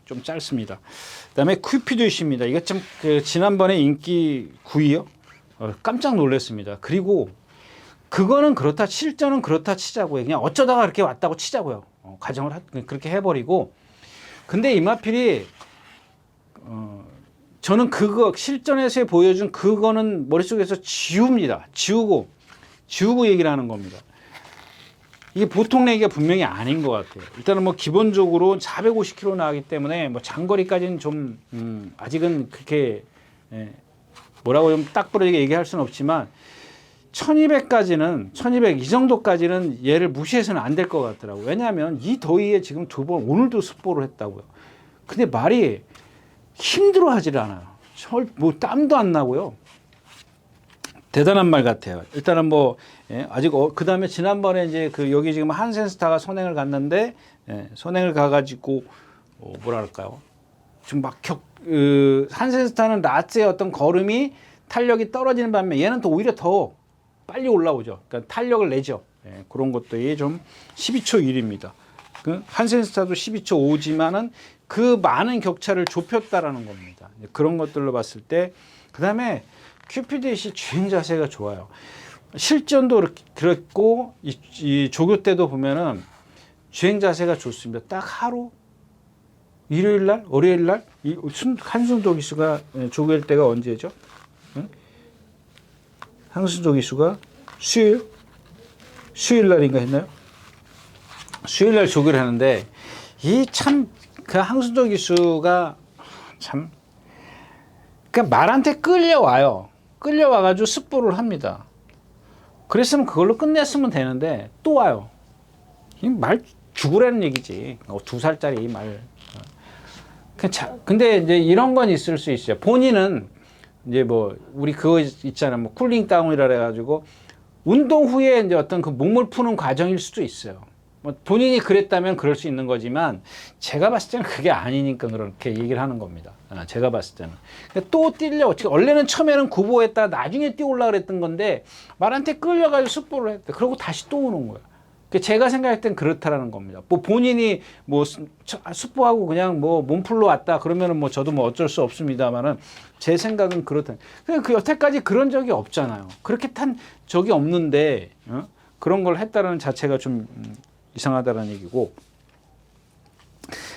S1: 좀 짧습니다. 그다음에 큐피드입니다. 이거 좀 지난번에 인기 9위요. 깜짝 놀랐습니다. 그리고 그거는 그렇다, 실전은 그렇다 치자고요. 그냥 어쩌다가 이렇게 왔다고 치자고요. 가정을 그렇게 해버리고. 근데 이 마필이 저는 그거 실전에서 보여준 그거는 머릿속에서 지웁니다. 지우고 얘기를 하는 겁니다. 이게 보통 내기가 분명히 아닌 것 같아요. 일단은 뭐 기본적으로 450km 나가기 때문에 뭐 장거리까지는 좀 아직은 그렇게 뭐라고 좀 딱 부러지게 얘기할 수는 없지만 1200까지는 1200 이 정도까지는 얘를 무시해서는 안 될 것 같더라고요. 왜냐하면 이 더위에 지금 2번 오늘도 습보를 했다고요. 근데 말이 힘들어하지를 않아요. 뭐 땀도 안 나고요. 대단한 말 같아요. 일단은 뭐 아직 그 다음에 지난번에 이제 그 여기 지금 한센스타가 선행을 갔는데 선행을 가가지고 뭐랄까요? 좀 막 한센스타는 라츠의 어떤 걸음이 탄력이 떨어지는 반면 얘는 또 오히려 더 빨리 올라오죠. 그러니까 탄력을 내죠. 그런 것들이 좀 12초 1입니다. 그 한센스타도 12초 5지만은 그 많은 격차를 좁혔다라는 겁니다. 그런 것들로 봤을 때 그 다음에 큐피드잇이 주행 자세가 좋아요. 실전도 그렇고 이 조교 때도 보면은 주행 자세가 좋습니다. 딱 하루 일요일 날, 월요일 날 한순도 기수가 조교일 때가 언제죠? 응? 한순도 기수가 수요일 날인가 했나요? 수요일 날 조교를 하는데 이 참 그 한순도 기수가 참 그러니까 말한테 끌려와요. 끌려와가지고 습보를 합니다. 그랬으면 그걸로 끝냈으면 되는데 또 와요. 말 죽으라는 얘기지. 2살짜리 말. 근데 이제 이런 건 있을 수 있어요. 본인은 이제 뭐 우리 그거 있잖아. 뭐 쿨링 다운이라 해가지고 운동 후에 이제 어떤 그 몸을 푸는 과정일 수도 있어요. 뭐 본인이 그랬다면 그럴 수 있는 거지만 제가 봤을 때는 그게 아니니까 그렇게 얘기를 하는 겁니다. 제가 봤을 때는. 또 뛰려고. 원래는 처음에는 구보했다 나중에 뛰어올라 그랬던 건데 말한테 끌려가지고 습보를 했대. 그러고 다시 또 오는 거야. 제가 생각할 땐 그렇다라는 겁니다. 뭐 본인이 뭐 습보하고 그냥 뭐 몸풀러 왔다 그러면은 뭐 저도 뭐 어쩔 수 없습니다만은 제 생각은 그렇다. 그 여태까지 그런 적이 없잖아요. 그렇게 탄 적이 없는데 그런 걸 했다는 자체가 좀 이상하다는 얘기고.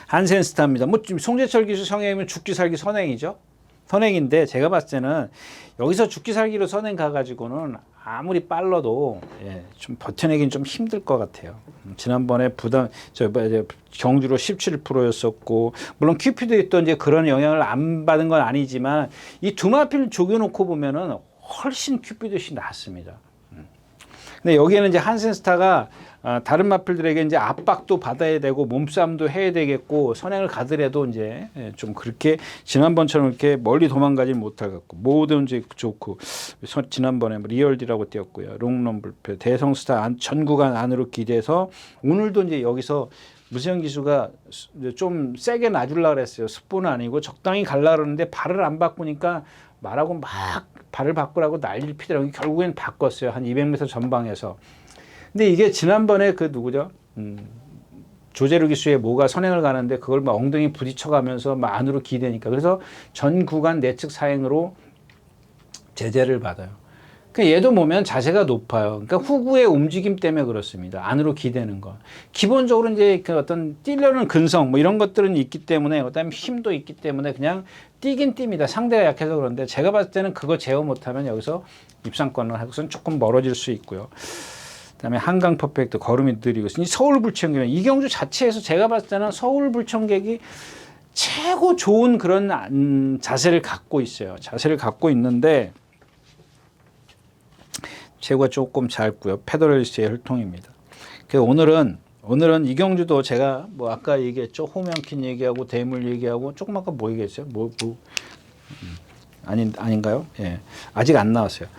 S1: 한센스타입니다. 뭐 송재철 기수 성행이면 죽기 살기 선행이죠. 선행인데 제가 봤을 때는 여기서 죽기 살기로 선행 가가지고는 아무리 빨라도 좀 버텨내기는 좀 힘들 것 같아요. 지난번에 경주로 17%였었고 물론 큐피드도 이제 그런 영향을 안 받은 건 아니지만 이 두 마필 조겨놓고 보면은 훨씬 큐피드이 낫습니다. 근데 여기에는 이제 한센스타가 다른 마필들에게 이제 압박도 받아야 되고 몸싸움도 해야 되겠고 선행을 가더라도 이제 좀 그렇게 지난번처럼 이렇게 멀리 도망가지 못할 것 같고 모든 이제 좋고 지난번에 리얼디라고 뛰었고요. 롱런 불패 대성스타 전 구간 안으로 기대서 오늘도 이제 여기서 무시영 기수가 좀 세게 놔주려고 그랬어요. 습보는 아니고 적당히 가려고 그러는데 발을 안 바꾸니까 말하고 막 발을 바꾸라고 난리를 피더라고요. 결국엔 바꿨어요. 한 200m 전방에서. 근데 이게 지난번에 그 누구죠? 조재루 기수의 모가 선행을 가는데 그걸 막 엉덩이 부딪혀가면서 막 안으로 기대니까. 그래서 전 구간 내측 사행으로 제재를 받아요. 그러니까 얘도 보면 자세가 높아요. 그러니까 후구의 움직임 때문에 그렇습니다. 안으로 기대는 거. 기본적으로 이제 그 어떤 뛰려는 근성 뭐 이런 것들은 있기 때문에 그다음에 힘도 있기 때문에 그냥 뛰긴 뜁니다. 상대가 약해서 그런데 제가 봤을 때는 그거 제어 못하면 여기서 입상권을 하고서는 조금 멀어질 수 있고요. 그다음에 한강 퍼펙트 걸음이 느리고 이 서울 불청객 이 경주 자체에서 제가 봤을 때는 서울 불청객이 최고 좋은 그런 자세를 갖고 있어요. 자세를 갖고 있는데 제구가 조금 짧고요. 페더럴리스의 혈통입니다. 그래서 오늘은 이경주도 제가 뭐 아까 얘기했죠. 홈영킨 얘기하고 대물 얘기하고 조금 아까 뭐 얘기했어요? 아닌가요? 예. 아직 안 나왔어요.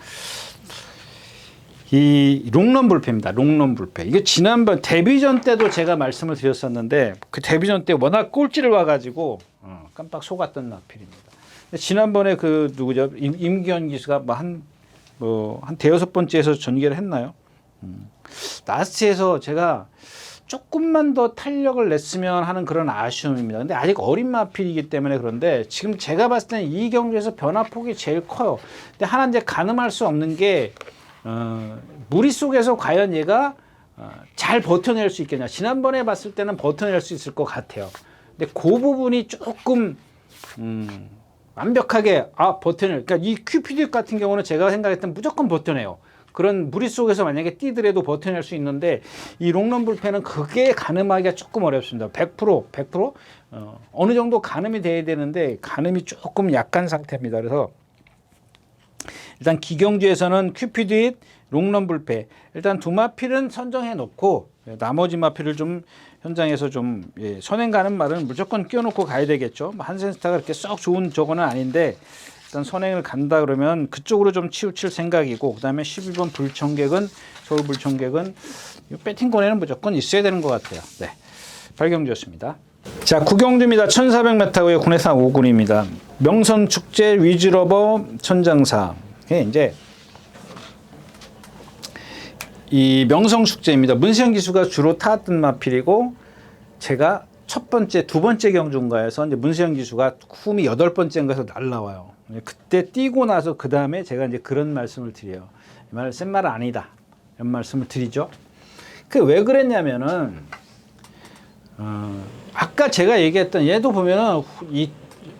S1: 이 롱런 불패입니다. 롱런 불패. 이게 지난번 데뷔전 때도 제가 말씀을 드렸었는데 그 데뷔전 때 워낙 꼴찌를 와가지고 깜빡 속았던 나필입니다. 지난번에 그 누구죠? 임기현 기수가 한 대여섯 번째에서 전개를 했나요? 라스트에서 제가 조금만 더 탄력을 냈으면 하는 그런 아쉬움입니다. 근데 아직 어린 마필이기 때문에 그런데 지금 제가 봤을 때는 이 경주에서 변화폭이 제일 커요. 근데 하나 이제 가늠할 수 없는 게 무리 속에서 과연 얘가 잘 버텨낼 수 있겠냐. 지난번에 봤을 때는 버텨낼 수 있을 것 같아요. 근데 그 부분이 조금 완벽하게 버텨낼. 그러니까 이 큐피드 같은 경우는 제가 생각했던 무조건 버텨내요. 그런 무리 속에서 만약에 뛰더라도 버텨낼 수 있는데 이 롱런 불펜은 그게 가늠하기가 조금 어렵습니다. 100% 어느 정도 가늠이 돼야 되는데 가늠이 조금 약한 상태입니다. 그래서 일단 기경주에서는 큐피드 롱런 불펜 일단 두 마필은 선정해 놓고 나머지 마필을 좀 현장에서 좀 선행 가는 말은 무조건 끼워놓고 가야 되겠죠. 한센스타가 그렇게 썩 좋은 저거는 아닌데 일단 선행을 간다 그러면 그쪽으로 좀 치우칠 생각이고, 그 다음에 12번 불청객은, 서울 불청객은 배팅권에는 무조건 있어야 되는 것 같아요. 네, 발경지였습니다. 자, 구경주입니다. 1400m고요. 군해사 5군입니다. 명성축제 위즈러버 천장사. 이제 이 명성축제입니다. 문세영 기수가 주로 타왔던 마필이고, 제가 첫 번째, 두 번째 경주인가에서 이제 문세영 기수가 쿰이 8번째인가에서 날라와요. 그때 뛰고 나서 그 다음에 제가 이제 그런 말씀을 드려요. 이 말 센 말은 아니다. 이런 말씀을 드리죠. 그 왜 그랬냐면은 아까 제가 얘기했던 얘도 보면은 이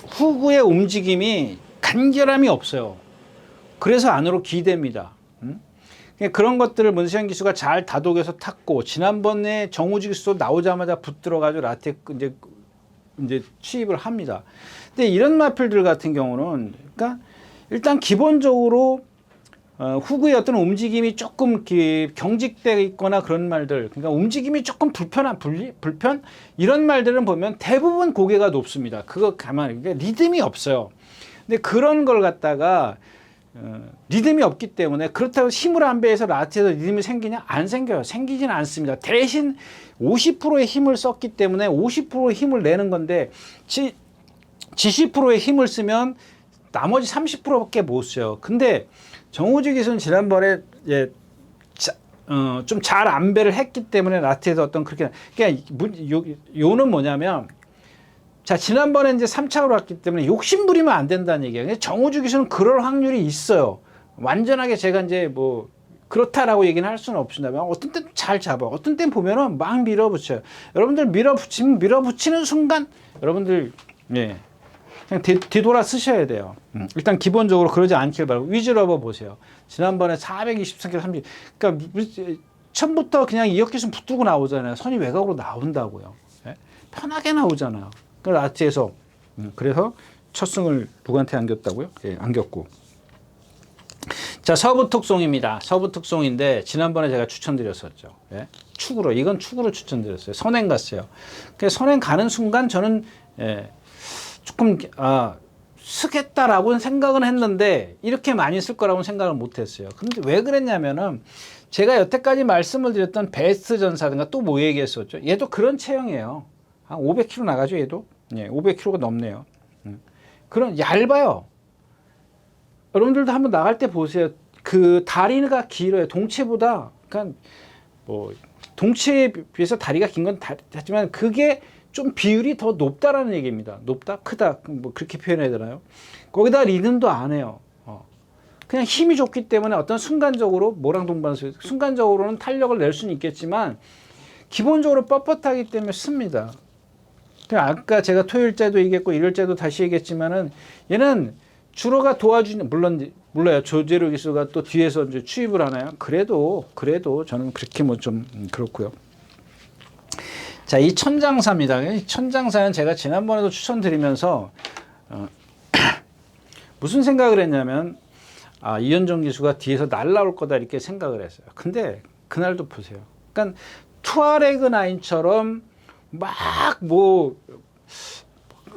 S1: 후구의 움직임이 간결함이 없어요. 그래서 안으로 기대입니다. 그런 것들을 문세영 기수가 잘 다독여서 탔고, 지난번에 정우지 기수도 나오자마자 붙들어가지고 라테 이제 취입을 합니다. 근데 이런 마필들 같은 경우는, 그러니까 일단 기본적으로 후구의 어떤 움직임이 조금 경직돼 있거나 그런 말들, 그러니까 움직임이 조금 불편 이런 말들은 보면 대부분 고개가 높습니다. 그거 가만히, 그러니까 리듬이 없어요. 근데 그런 걸 갖다가 리듬이 없기 때문에, 그렇다고 힘을 안 배해서 라트에서 리듬이 생기냐? 안 생겨요. 생기지는 않습니다. 대신 50%의 힘을 썼기 때문에 50%의 힘을 내는 건데, 70%의 힘을 쓰면 나머지 30%밖에 못 써요. 근데 정우지 기수는 지난번에 좀 잘 안배를 했기 때문에 라트에서 어떤 그렇게, 그러니까 요는 뭐냐면, 자, 지난번에 이제 3착으로 왔기 때문에 욕심 부리면 안 된다는 얘기예요. 정우주 기수는 그럴 확률이 있어요. 완전하게 제가 이제 뭐 그렇다라고 얘기는 할 수는 없습니다만, 어떤 때는 잘 잡아, 어떤 때는 보면은 막 밀어붙여요. 여러분들 밀어붙이는 순간 여러분들 그냥 뒤돌아 쓰셔야 돼요. 일단 기본적으로 그러지 않길 바라고. 위즈러버 보세요. 지난번에 423km 30. 그러니까 처음부터 그냥 이혁 기수 붙들고 나오잖아요. 선이 외곽으로 나온다고요. 편하게 나오잖아요. 그 라트에서 그래서 첫 승을 누구한테 안겼다고요? 안겼고. 자, 서부특송입니다. 서부특송인데 지난번에 제가 추천드렸었죠. 축으로, 이건 축으로 추천드렸어요. 선행 갔어요. 선행 가는 순간 저는 조금 쓰겠다라고 생각은 했는데 이렇게 많이 쓸 거라고는 생각을 못했어요. 근데 왜 그랬냐면은, 제가 여태까지 말씀을 드렸던 베스트 전사든가 또 뭐 얘기했었죠. 얘도 그런 체형이에요. 한 500kg 나가죠, 얘도. 500kg가 넘네요. 그런 얇아요. 여러분들도 한번 나갈 때 보세요. 그 다리가 길어요. 동체보다, 그러니까 뭐 동체에 비해서 다리가 긴 건 하지만 그게 좀 비율이 더 높다라는 얘기입니다. 높다, 크다, 뭐 그렇게 표현해야 되나요? 거기다 리듬도 안 해요. 그냥 힘이 좋기 때문에 어떤 순간적으로 모랑 동반수, 순간적으로는 탄력을 낼 수는 있겠지만 기본적으로 뻣뻣하기 때문에 씁니다. 아까 제가 토요일째도 얘기했고 일요일째도 다시 얘기했지만은, 얘는 주로가 도와주는, 몰라요. 조재료 기수가 또 뒤에서 이제 추입을 하나요? 그래도 저는 그렇게 뭐 좀 그렇고요. 자, 이 천장사입니다. 이 천장사는 제가 지난번에도 추천드리면서 무슨 생각을 했냐면, 이현정 기수가 뒤에서 날라올 거다 이렇게 생각을 했어요. 근데 그날도 보세요. 그러니까 투아레그 나인처럼 막 뭐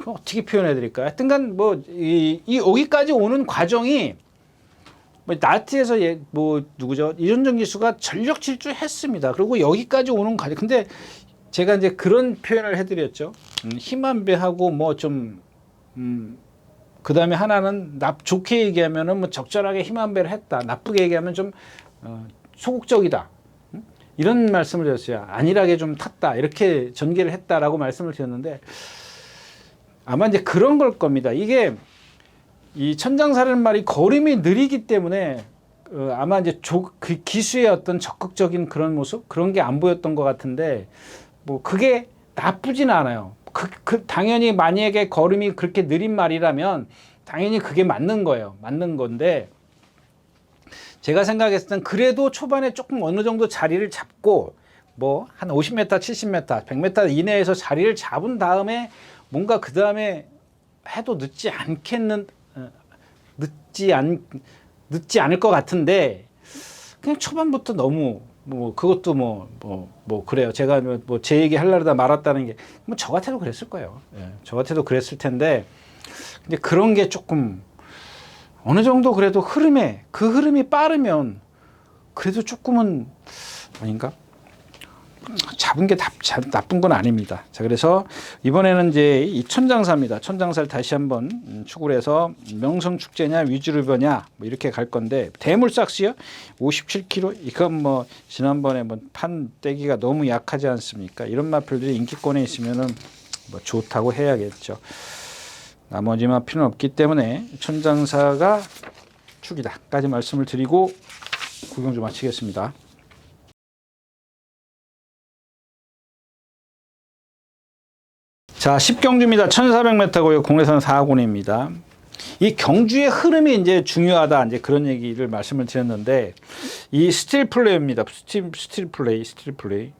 S1: 어떻게 표현해 드릴까요? 하여튼간 뭐 이 여기까지 오는 과정이 뭐 나트에서 뭐 누구죠? 이현정 기수가 전력 질주했습니다. 그리고 여기까지 오는 과정. 근데 제가 이제 그런 표현을 해드렸죠. 힘안배하고 뭐 좀 그 다음에 하나는 좋게 얘기하면은 뭐 적절하게 힘안배를 했다. 나쁘게 얘기하면 좀 소극적이다. 이런 말씀을 드렸어요. 안일하게 좀 탔다. 이렇게 전개를 했다라고 말씀을 드렸는데, 아마 이제 그런 걸 겁니다. 이게 이 천장사라는 말이 걸음이 느리기 때문에 아마 이제 그 기수의 어떤 적극적인 그런 모습, 그런 게 안 보였던 것 같은데, 뭐 그게 나쁘진 않아요. 당연히 만약에 걸음이 그렇게 느린 말이라면 당연히 그게 맞는 거예요. 맞는 건데, 제가 생각했을 땐 그래도 초반에 조금 어느 정도 자리를 잡고 뭐 한 50m, 70m, 100m 이내에서 자리를 잡은 다음에 뭔가 그 다음에 해도 늦지 않을 것 같은데, 그냥 초반부터 너무 뭐 그것도 뭐 그래요. 제가 뭐 제 얘기 하려다 말았다는 게 뭐 저 같아도 그랬을 거예요. 저 같아도 그랬을 텐데, 근데 그런 게 조금 어느 정도 그래도 그 흐름이 빠르면 그래도 조금은 아닌가? 잡은 게 나쁜 건 아닙니다. 자, 그래서 이번에는 이제 이 천장사입니다. 천장사를 다시 한번 추구를 해서 명성축제냐 위주르버냐 뭐 이렇게 갈 건데, 대물삭스요 57kg. 이건 뭐 지난번에 뭐 판 떼기가 너무 약하지 않습니까? 이런 마필들이 인기권에 있으면은 뭐 좋다고 해야겠죠. 나머지 마필은 없기 때문에 천장사가 축이다까지 말씀을 드리고 구경 좀 마치겠습니다. 자, 10경주입니다. 1400m고요. 공회선 4군입니다. 이 경주의 흐름이 이제 중요하다. 이제 그런 얘기를 말씀을 드렸는데, 이 스틸 플레이입니다. 스틸 플레이.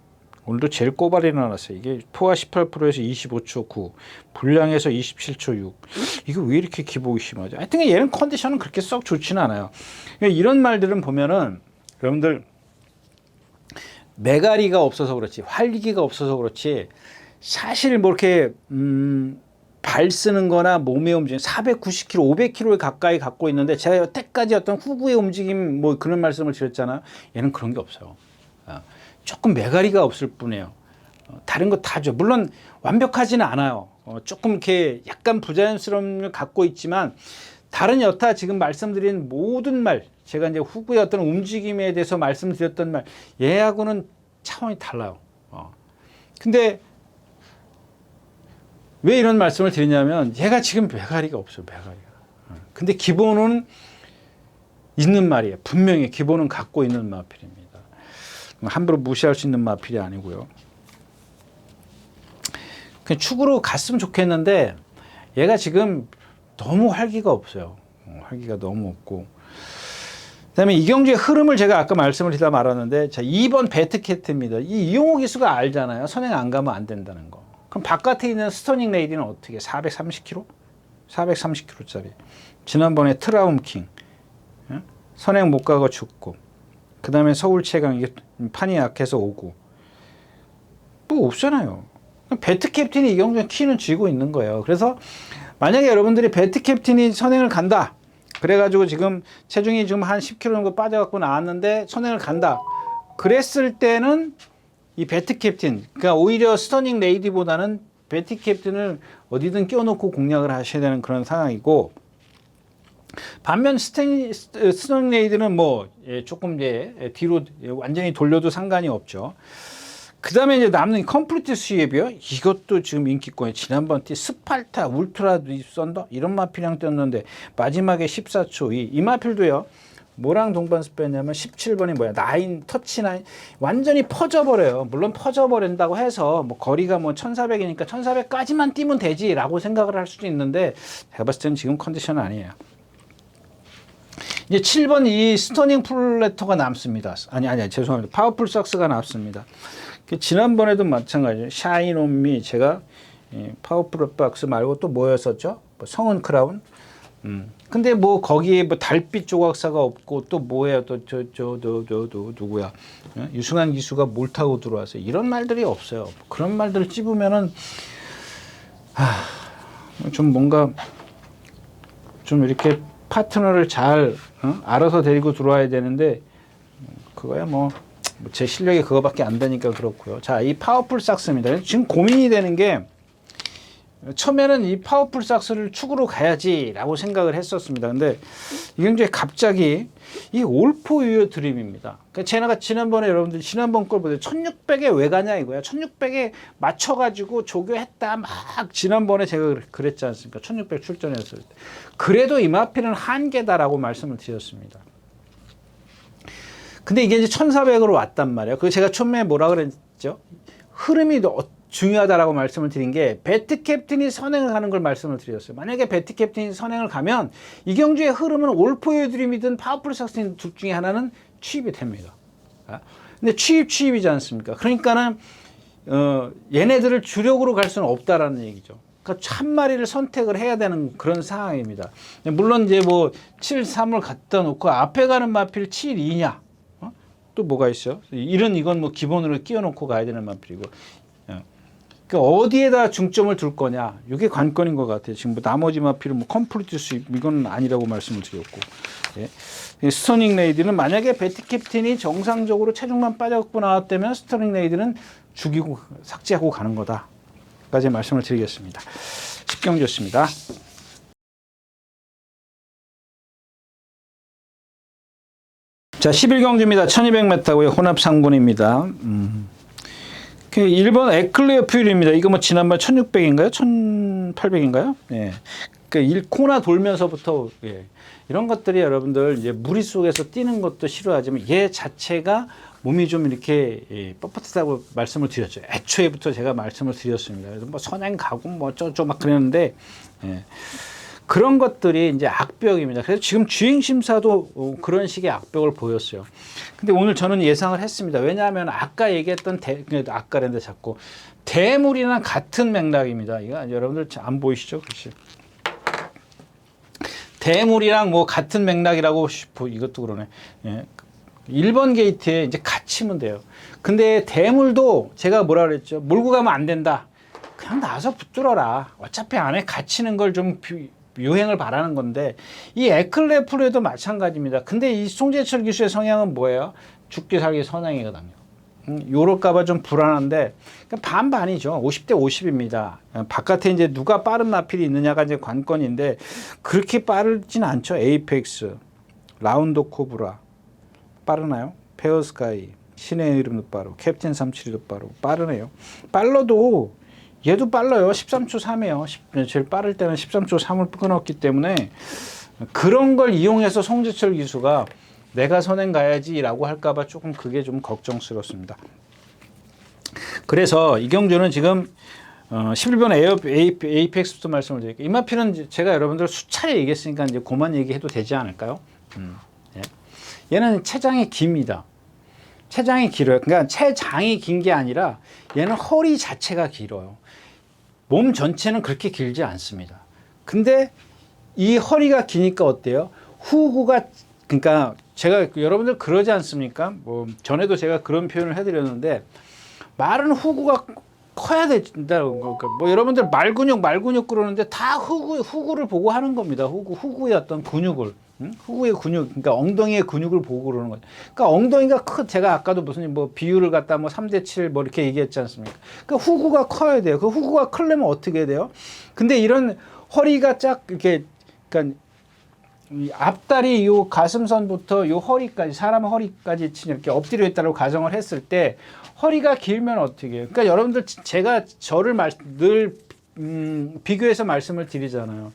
S1: 오늘도 제일 꼬발이 나왔어요. 이게 포화 18%에서 25초 9, 불량에서 27초 6. 이거 왜 이렇게 기복이 심하죠? 하여튼 얘는 컨디션은 그렇게 썩 좋지는 않아요. 이런 말들은 보면은 여러분들 메가리가 없어서 그렇지, 활기가 없어서 그렇지, 사실 뭐 이렇게 발 쓰는 거나 몸의 움직임 490kg, 500kg에 가까이 갖고 있는데, 제가 여태까지 어떤 후구의 움직임 뭐 그런 말씀을 드렸잖아요. 얘는 그런 게 없어요. 조금 메가리가 없을 뿐이에요. 다른 거 다죠. 물론 완벽하지는 않아요. 조금 이렇게 약간 부자연스러움을 갖고 있지만, 다른 여타 지금 말씀드린 모든 말, 제가 이제 후구의 어떤 움직임에 대해서 말씀드렸던 말, 얘하고는 차원이 달라요. 근데 왜 이런 말씀을 드리냐면, 얘가 지금 메가리가 없어요. 메가리가. 근데 기본은 있는 말이에요. 분명히 기본은 갖고 있는 마필입니다. 함부로 무시할 수 있는 마필이 아니고요. 그냥 축으로 갔으면 좋겠는데, 얘가 지금 너무 활기가 없어요. 활기가 너무 없고. 그다음에 이경주의 흐름을 제가 아까 말씀을 드리다 말았는데, 자, 2번 배트캐트입니다. 이 이용호 기수가 알잖아요. 선행 안 가면 안 된다는 거. 그럼 바깥에 있는 스터닝 레이디는 어떻게? 430kg? 430kg짜리. 지난번에 트라움킹. 선행 못 가고 죽고. 그 다음에 서울 최강, 이게 판이 약해서 오고. 뭐 없잖아요. 배트 캡틴이 이경주의 키는 쥐고 있는 거예요. 그래서 만약에 여러분들이 배트 캡틴이 선행을 간다. 그래가지고 지금 체중이 지금 한 10kg 정도 빠져갖고 나왔는데 선행을 간다. 그랬을 때는 이 배트 캡틴, 그러니까 오히려 스터닝 레이디보다는 배트 캡틴을 어디든 끼워놓고 공략을 하셔야 되는 그런 상황이고, 반면 스터닝 레이디는 뭐 조금 이제 뒤로 완전히 돌려도 상관이 없죠. 그 다음에 이제 남는 컴플리트 수입이요. 이것도 지금 인기권에 지난번 티 스팔타, 울트라 썬더 이런 마필이랑 떴는데 마지막에 14초 2. 이 마필도요. 뭐랑 동반수 뺐냐면 17번이 뭐야? 터치 9. 완전히 퍼져버려요. 물론 퍼져버린다고 해서 뭐 거리가 뭐 1400이니까 1400까지만 뛰면 되지라고 생각을 할 수도 있는데, 제가 봤을 때는 지금 컨디션은 아니에요. 이제 7번 이 스터닝 플래터가 남습니다. 아니, 죄송합니다. 파워풀 삭스가 남습니다. 지난번에도 마찬가지예요. 샤인 온미, 제가 파워풀 박스 말고 또 뭐였었죠? 성은 크라운. 근데 뭐 거기에 뭐 달빛 조각사가 없고 또 뭐예요? 또 누구야? 유승환 기수가 뭘 타고 들어왔어요? 이런 말들이 없어요. 그런 말들을 찝으면은 좀 뭔가 좀 이렇게 파트너를 잘 알아서 데리고 들어와야 되는데, 그거야 뭐 제 실력이 그거밖에 안 되니까 그렇고요. 자, 이 파워풀 삭스입니다. 지금 고민이 되는 게, 처음에는 이 파워풀 삭스를 축으로 가야지라고 생각을 했었습니다. 근데 이경주에 갑자기 이 올포 유효 드림입니다. 그러니까 제가 지난번에 여러분들 지난번 걸 보세요. 1600에 왜 가냐 이거야. 1600에 맞춰가지고 조교했다 막 지난번에 제가 그랬지 않습니까? 1600 출전했을 때. 그래도 이 마필은 한계다라고 말씀을 드렸습니다. 근데 이게 이제 1400으로 왔단 말이에요. 그 제가 처음에 뭐라 그랬죠? 흐름이 중요하다라고 말씀을 드린 게, 배트 캡틴이 선행을 가는 걸 말씀을 드렸어요. 만약에 배트 캡틴이 선행을 가면 이경주의 흐름은 올포유 드림이든 파워풀 삭스든 둘 중에 하나는 취입이 됩니다. 근데 취입이지 않습니까? 그러니까는 얘네들을 주력으로 갈 수는 없다라는 얘기죠. 그러니까 한 마리를 선택을 해야 되는 그런 상황입니다. 물론 이제 뭐 7-3을 갖다 놓고 앞에 가는 마필 7-2냐? 또 뭐가 있어요? 이건 뭐 기본으로 끼워놓고 가야 되는 마필이고, 그러니까 어디에다 중점을 둘 거냐, 이게 관건인 것 같아요. 지금 뭐 나머지 마필은 뭐 컴플리트 수입 이건 아니라고 말씀을 드렸고, 예. 스터닝 레이디는 만약에 베티 캡틴이 정상적으로 체중만 빠져갖고 나왔다면 스터닝 레이디는 죽이고 삭제하고 가는 거다까지 말씀을 드리겠습니다. 10경주였습니다. 자, 11경주입니다. 1200m고요. 혼합 상분입니다. 1번 에클레어 퓨일입니다. 이거 뭐 지난번 1600인가요? 1800인가요? 예. 그러니까 코나 돌면서부터, 예. 이런 것들이 여러분들 이제 무리 속에서 뛰는 것도 싫어하지만 얘 자체가 몸이 좀 이렇게, 예, 뻣뻣하다고 말씀을 드렸죠. 애초에부터 제가 말씀을 드렸습니다. 그래서 뭐 선행 가고 뭐 어쩌고 막 그랬는데, 예. 그런 것들이 이제 악벽입니다. 그래서 지금 주행심사도 그런 식의 악벽을 보였어요. 근데 오늘 저는 예상을 했습니다. 왜냐하면 아까 얘기했던 아까랜데 자꾸 대물이랑 같은 맥락입니다. 이거 여러분들 안 보이시죠? 그렇지. 대물이랑 뭐 같은 맥락이라고 이것도 그러네. 예. 1번 게이트에 이제 갇히면 돼요. 근데 대물도 제가 뭐라 그랬죠? 몰고 가면 안 된다. 그냥 나와서 붙들어라. 어차피 안에 갇히는 걸 좀 유행을 바라는 건데, 이 에클레프로에도 마찬가지입니다. 근데 이 송재철 기수의 성향은 뭐예요? 죽기 살기 선행이거든요. 요럴까봐 좀 불안한데, 반반이죠. 50대 50입니다. 바깥에 이제 누가 빠른 마필이 있느냐가 이제 관건인데, 그렇게 빠르진 않죠. 에이펙스, 라운드 코브라. 빠르나요? 페어스카이, 신의 이름도 빠르고, 캡틴 372도 빠르고, 빠르네요. 빨라도, 얘도 빨라요. 13초 3이에요. 제일 빠를 때는 13초 3을 끊었기 때문에 그런 걸 이용해서 송재철 기수가 내가 선행 가야지라고 할까봐 조금 그게 좀 걱정스럽습니다. 그래서 이경주는 지금 11번 에이펙스부터 말씀을 드릴게요. 이마필은 제가 여러분들 수차례 얘기했으니까 이제 그만 얘기해도 되지 않을까요? 예. 얘는 체장이 깁니다. 체장이 길어요. 그러니까 체장이 긴 게 아니라 얘는 허리 자체가 길어요. 몸 전체는 그렇게 길지 않습니다. 근데 이 허리가 기니까 어때요? 후구가, 그러니까 제가 여러분들 그러지 않습니까? 뭐 전에도 제가 그런 표현을 해드렸는데, 말은 후구가 커야 된다고. 그러니까 뭐 여러분들 말 근육 그러는데 다 후구를 보고 하는 겁니다. 후구의 어떤 근육을. 후구의 근육, 그러니까 엉덩이의 근육을 보고 그러는 거죠. 그러니까 엉덩이가 제가 아까도 무슨 뭐 비율을 갖다 뭐 3대 7 뭐 이렇게 얘기했지 않습니까? 그러니까 후구가 커야 돼요. 그 후구가 크려면 어떻게 해야 돼요? 근데 이런 허리가 쫙 이렇게, 그러니까 이 앞다리 요 가슴선부터 요 허리까지, 사람 허리까지 이렇게 엎드려 있다고 가정을 했을 때 허리가 길면 어떻게 해요? 그러니까 여러분들 제가 저를 늘 비교해서 말씀을 드리잖아요.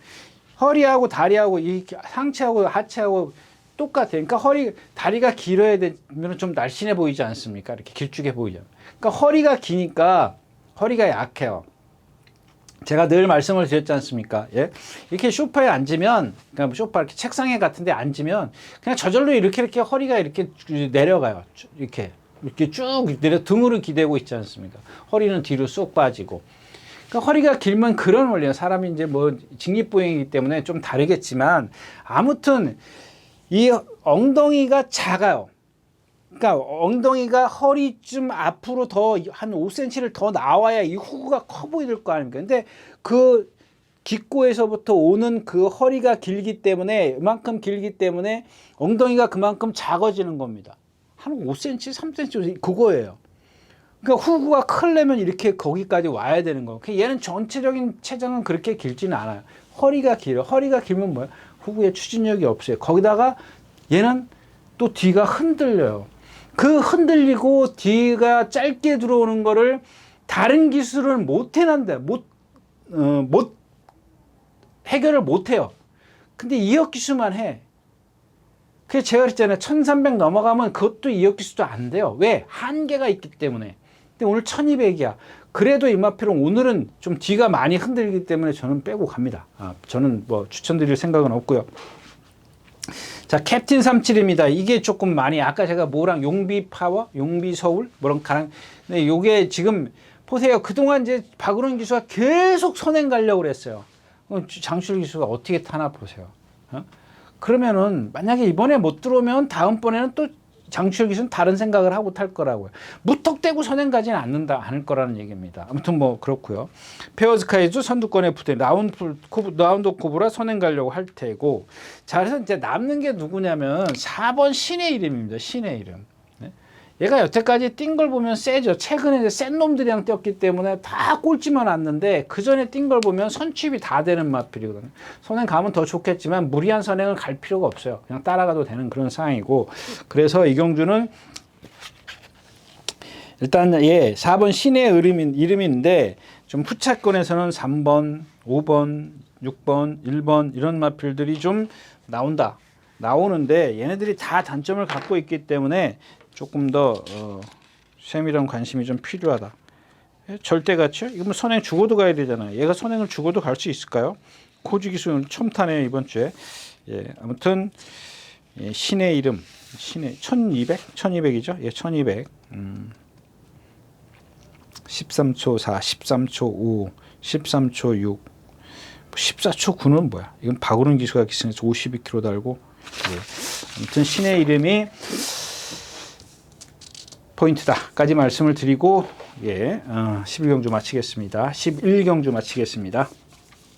S1: 허리하고 다리하고 이 상체하고 하체하고 똑같아요. 그러니까 다리가 길어야 되면 좀 날씬해 보이지 않습니까? 이렇게 길쭉해 보이죠. 그러니까 허리가 기니까 허리가 약해요. 제가 늘 말씀을 드렸지 않습니까? 예? 이렇게 소파에 앉으면, 그러니까 소파 이렇게 책상에 같은데 앉으면 그냥 저절로 이렇게 허리가 이렇게 내려가요. 이렇게 쭉 내려 등으로 기대고 있지 않습니까? 허리는 뒤로 쏙 빠지고. 그러니까 허리가 길면 그런 원리예요. 사람이 이제 뭐 직립보행이기 때문에 좀 다르겠지만, 아무튼 이 엉덩이가 작아요. 그러니까 엉덩이가 허리쯤 앞으로 더 한 5cm를 더 나와야 이 후구가 커 보일 거 아닙니까? 근데 그 깃고에서부터 오는 그 허리가 길기 때문에, 이만큼 길기 때문에 엉덩이가 그만큼 작아지는 겁니다. 한 5cm, 3cm 그거예요. 그러니까 후구가 크려면 이렇게 거기까지 와야 되는 거예요. 얘는 전체적인 체장은 그렇게 길지는 않아요. 허리가 길어. 허리가 길면 뭐예요? 후구에 추진력이 없어요. 거기다가 얘는 또 뒤가 흔들려요. 그 흔들리고 뒤가 짧게 들어오는 거를 다른 기술을 못 해낸다. 해결을 못 해요. 근데 이역 기술만 해. 그래서 제가 그랬잖아요. 1300 넘어가면 그것도 이역 기술도 안 돼요. 왜? 한계가 있기 때문에. 근데 오늘 1200이야. 그래도 이마필은 오늘은 좀 뒤가 많이 흔들리기 때문에 저는 빼고 갑니다. 저는 뭐 추천드릴 생각은 없고요. 자, 캡틴 37입니다. 이게 조금 많이, 아까 제가 뭐랑 용비 파워, 용비 서울, 뭐랑 가랑, 근데 요게 지금 보세요. 그동안 이제 박은원 기수가 계속 선행 가려고 그랬어요. 장출 기수가 어떻게 타나 보세요. 그러면은 만약에 이번에 못 들어오면 다음번에는 또 장추열 기수는 다른 생각을 하고 탈 거라고요. 무턱대고 선행 가지는 않을 거라는 얘기입니다. 아무튼 뭐 그렇고요. 페어스카이도 선두권에 붙어 라운드 코브라 선행 가려고 할 테고. 자, 그래서 이제 남는 게 누구냐면 4번 신의 이름입니다. 신의 이름. 얘가 여태까지 뛴 걸 보면 세죠. 최근에 센 놈들이랑 뛰었기 때문에 다 꼴찌만 왔는데 그 전에 뛴 걸 보면 선취입이 다 되는 마필이거든요. 선행 가면 더 좋겠지만 무리한 선행을 갈 필요가 없어요. 그냥 따라가도 되는 그런 상황이고. 그래서 이경주는 일단 4번 신의 이름인데 좀 후차권에서는 3번, 5번, 6번, 1번 이런 마필들이 좀 나오는데 얘네들이 다 단점을 갖고 있기 때문에 조금 더 세밀한 관심이 좀 필요하다. 절대가치요? 이거 뭐 선행 죽어도 가야 되잖아요. 얘가 선행을 죽어도 갈 수 있을까요? 코지 기수는 처음 타네요 이번 주에. 아무튼 신의 이름, 신의 1200이죠. 1200. 13초 4, 13초 5, 13초 6, 14초 9는 뭐야? 이건 박우른 기수가 기승해서 52km 달고. 아무튼 신의 이름이 포인트다까지 말씀을 드리고 11경주 마치겠습니다. 11경주 마치겠습니다.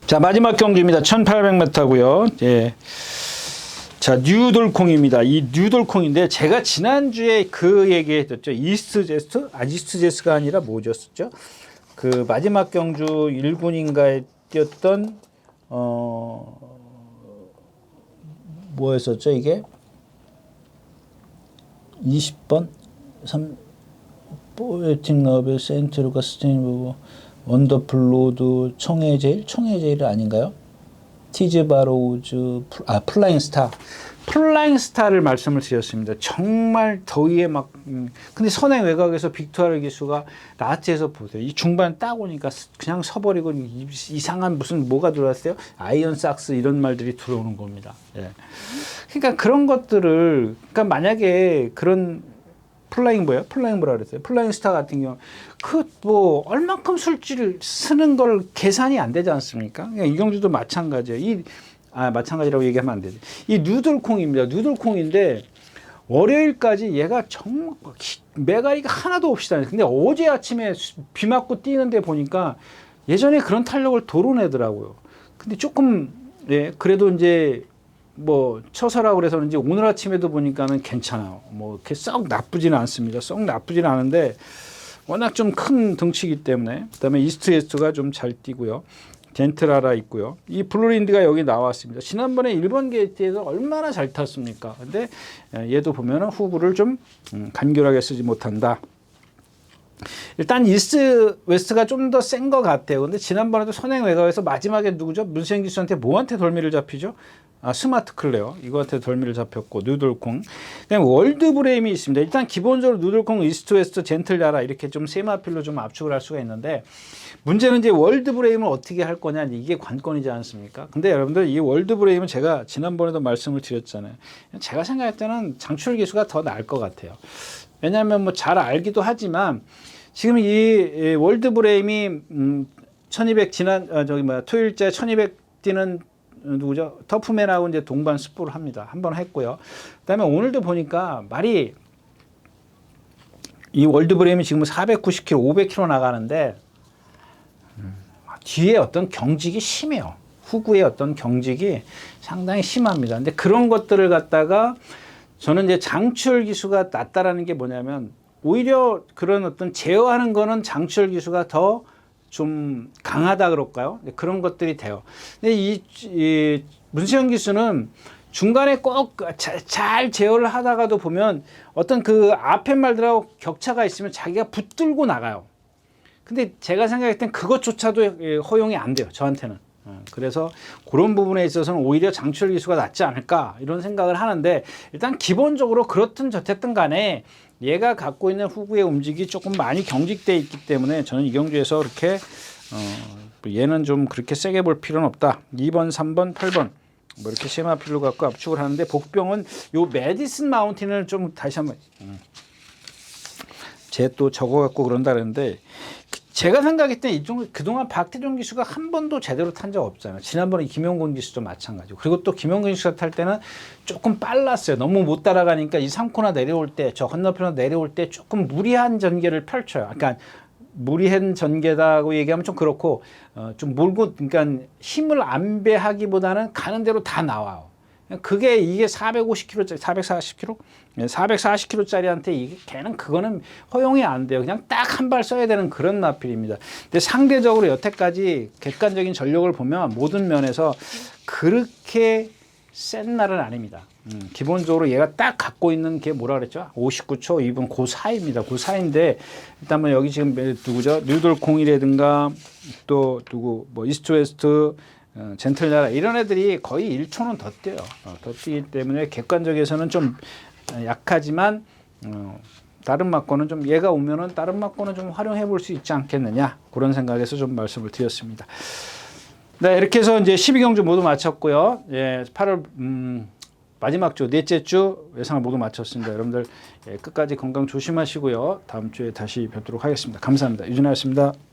S1: 자, 마지막 경주입니다. 1800m고요. 자, 뉴돌콩입니다. 이 뉴돌콩인데 제가 지난주에 그 얘기했었죠. 이스트 제스가 아니라 뭐였었죠? 그 마지막 경주 1군인가에 뛰었던 뭐였었죠, 이게? 20번 포에틱 러브 센트루가 스테인버그 원더풀 로드 청해제일 아닌가요? 티즈 바로우즈 플라잉 스타를 말씀을 드렸습니다. 정말 더위에 막 근데 선행 외곽에서 빅토르 기수가 라트에서 보세요. 이 중반 딱 오니까 그냥 서버리고 이상한 무슨 뭐가 들어왔어요? 아이언 삭스 이런 말들이 들어오는 겁니다. 그러니까 그런 것들을 그러니까 만약에 그런 플라잉 뭐라 그랬어요? 플라잉 스타 같은 경우 그 뭐 얼만큼 술지를 쓰는 걸 계산이 안 되지 않습니까? 그러니까 이경주도 마찬가지예요. 마찬가지라고 얘기하면 안 되지. 이 누들콩입니다. 누들콩인데 월요일까지 얘가 정말 메가리가 하나도 없이 다녔어요. 근데 어제 아침에 비 맞고 뛰는데 보니까 예전에 그런 탄력을 도로내더라고요. 근데 조금 그래도 이제 뭐 처서라고 그래서 이제 오늘 아침에도 보니까는 괜찮아요. 뭐 이렇게 썩 나쁘지는 않습니다. 썩 나쁘지는 않은데 워낙 좀 큰 덩치이기 때문에. 그다음에 이스트웨스트가 좀 잘 뛰고요. 젠틀하라 있고요. 이 블루린드가 여기 나왔습니다. 지난번에 1번 게이트에서 얼마나 잘 탔습니까? 근데 얘도 보면은 후구를 좀 간결하게 쓰지 못한다. 일단 이스트 웨스트가 좀 더 센 것 같아요. 근데 지난번에도 선행 외곽에서 마지막에 누구죠? 문세영 기수한테 뭐한테 돌미를 잡히죠? 스마트 클레어 이거한테 돌미를 잡혔고 누들콩 그다음에 월드 브레임이 있습니다. 일단 기본적으로 누들콩, 이스트 웨스트, 젠틀야라 이렇게 좀 세마필로 좀 압축을 할 수가 있는데 문제는 이제 월드 브레임을 어떻게 할 거냐 이게 관건이지 않습니까? 근데 여러분들 이 월드 브레임은 제가 지난번에도 말씀을 드렸잖아요. 제가 생각할 때는 장추열 기수가 더 나을 것 같아요. 왜냐하면 뭐 잘 알기도 하지만 지금 이 월드 브레임이 1200 토요일째 1200 뛰는 누구죠? 터프맨하고 이제 동반 스포를 합니다. 한번 했고요. 그다음에 오늘도 보니까 말이 이 월드 브레임이 지금 490km, 500km 나가는데 뒤에 어떤 경직이 심해요. 후구의 어떤 경직이 상당히 심합니다. 근데 그런 것들을 갖다가 저는 이제 장추열 기수가 낫다라는 게 뭐냐면 오히려 그런 어떤 제어하는 거는 장추열 기수가 더 좀 강하다 그럴까요? 그런 것들이 돼요. 근데 이 문세영 기수는 중간에 꼭 잘 제어를 하다가도 보면 어떤 그 앞에 말들하고 격차가 있으면 자기가 붙들고 나가요. 근데 제가 생각할 땐 그것조차도 허용이 안 돼요. 저한테는. 그래서 그런 부분에 있어서는 오히려 장추열 기수가 낫지 않을까 이런 생각을 하는데 일단 기본적으로 그렇든 저쨌든 간에 얘가 갖고 있는 후구의 움직이 조금 많이 경직되어 있기 때문에 저는 이 경주에서 그렇게 얘는 좀 그렇게 세게 볼 필요는 없다. 2번, 3번, 8번 뭐 이렇게 세마필로 갖고 압축을 하는데 복병은 요 메디슨 마운틴을 좀 다시 한번 제 또 적어 갖고 그런다 그랬는데 제가 생각했을 때 그동안 박태종 기수가 한 번도 제대로 탄 적 없잖아요. 지난번에 김용곤 기수도 마찬가지고. 그리고 또 김용곤 기수가 탈 때는 조금 빨랐어요. 너무 못 따라가니까 이 3코너 내려올 때, 저 건너편으로 내려올 때 조금 무리한 전개를 펼쳐요. 그러니까 무리한 전개다고 얘기하면 좀 그렇고 좀 몰고, 그러니까 힘을 안배하기보다는 가는 대로 다 나와요. 그게 이게 450kg짜리, 440kg? 440kg짜리한테 이게 걔는 그거는 허용이 안 돼요. 그냥 딱 한 발 써야 되는 그런 마필입니다. 근데 상대적으로 여태까지 객관적인 전력을 보면 모든 면에서 그렇게 센 날은 아닙니다. 기본적으로 얘가 딱 갖고 있는 게 뭐라 그랬죠? 59초 2분 그 사이입니다. 그 사이인데 일단 뭐 여기 지금 누구죠? 뉴돌콩이라든가 또 누구 뭐 이스트 웨스트 젠틀나라 이런 애들이 거의 1초는 더 뛰어요. 더 뛰기 때문에 객관적에서는 좀 약하지만 다른 막고는 좀 얘가 오면은 다른 막고는 좀 활용해 볼 수 있지 않겠느냐 그런 생각에서 좀 말씀을 드렸습니다. 네, 이렇게 해서 이제 12경주 모두 마쳤고요. 예, 8월 마지막 주 넷째 주 예상을 모두 마쳤습니다. 여러분들 예, 끝까지 건강 조심하시고요. 다음 주에 다시 뵙도록 하겠습니다. 감사합니다. 유준하였습니다.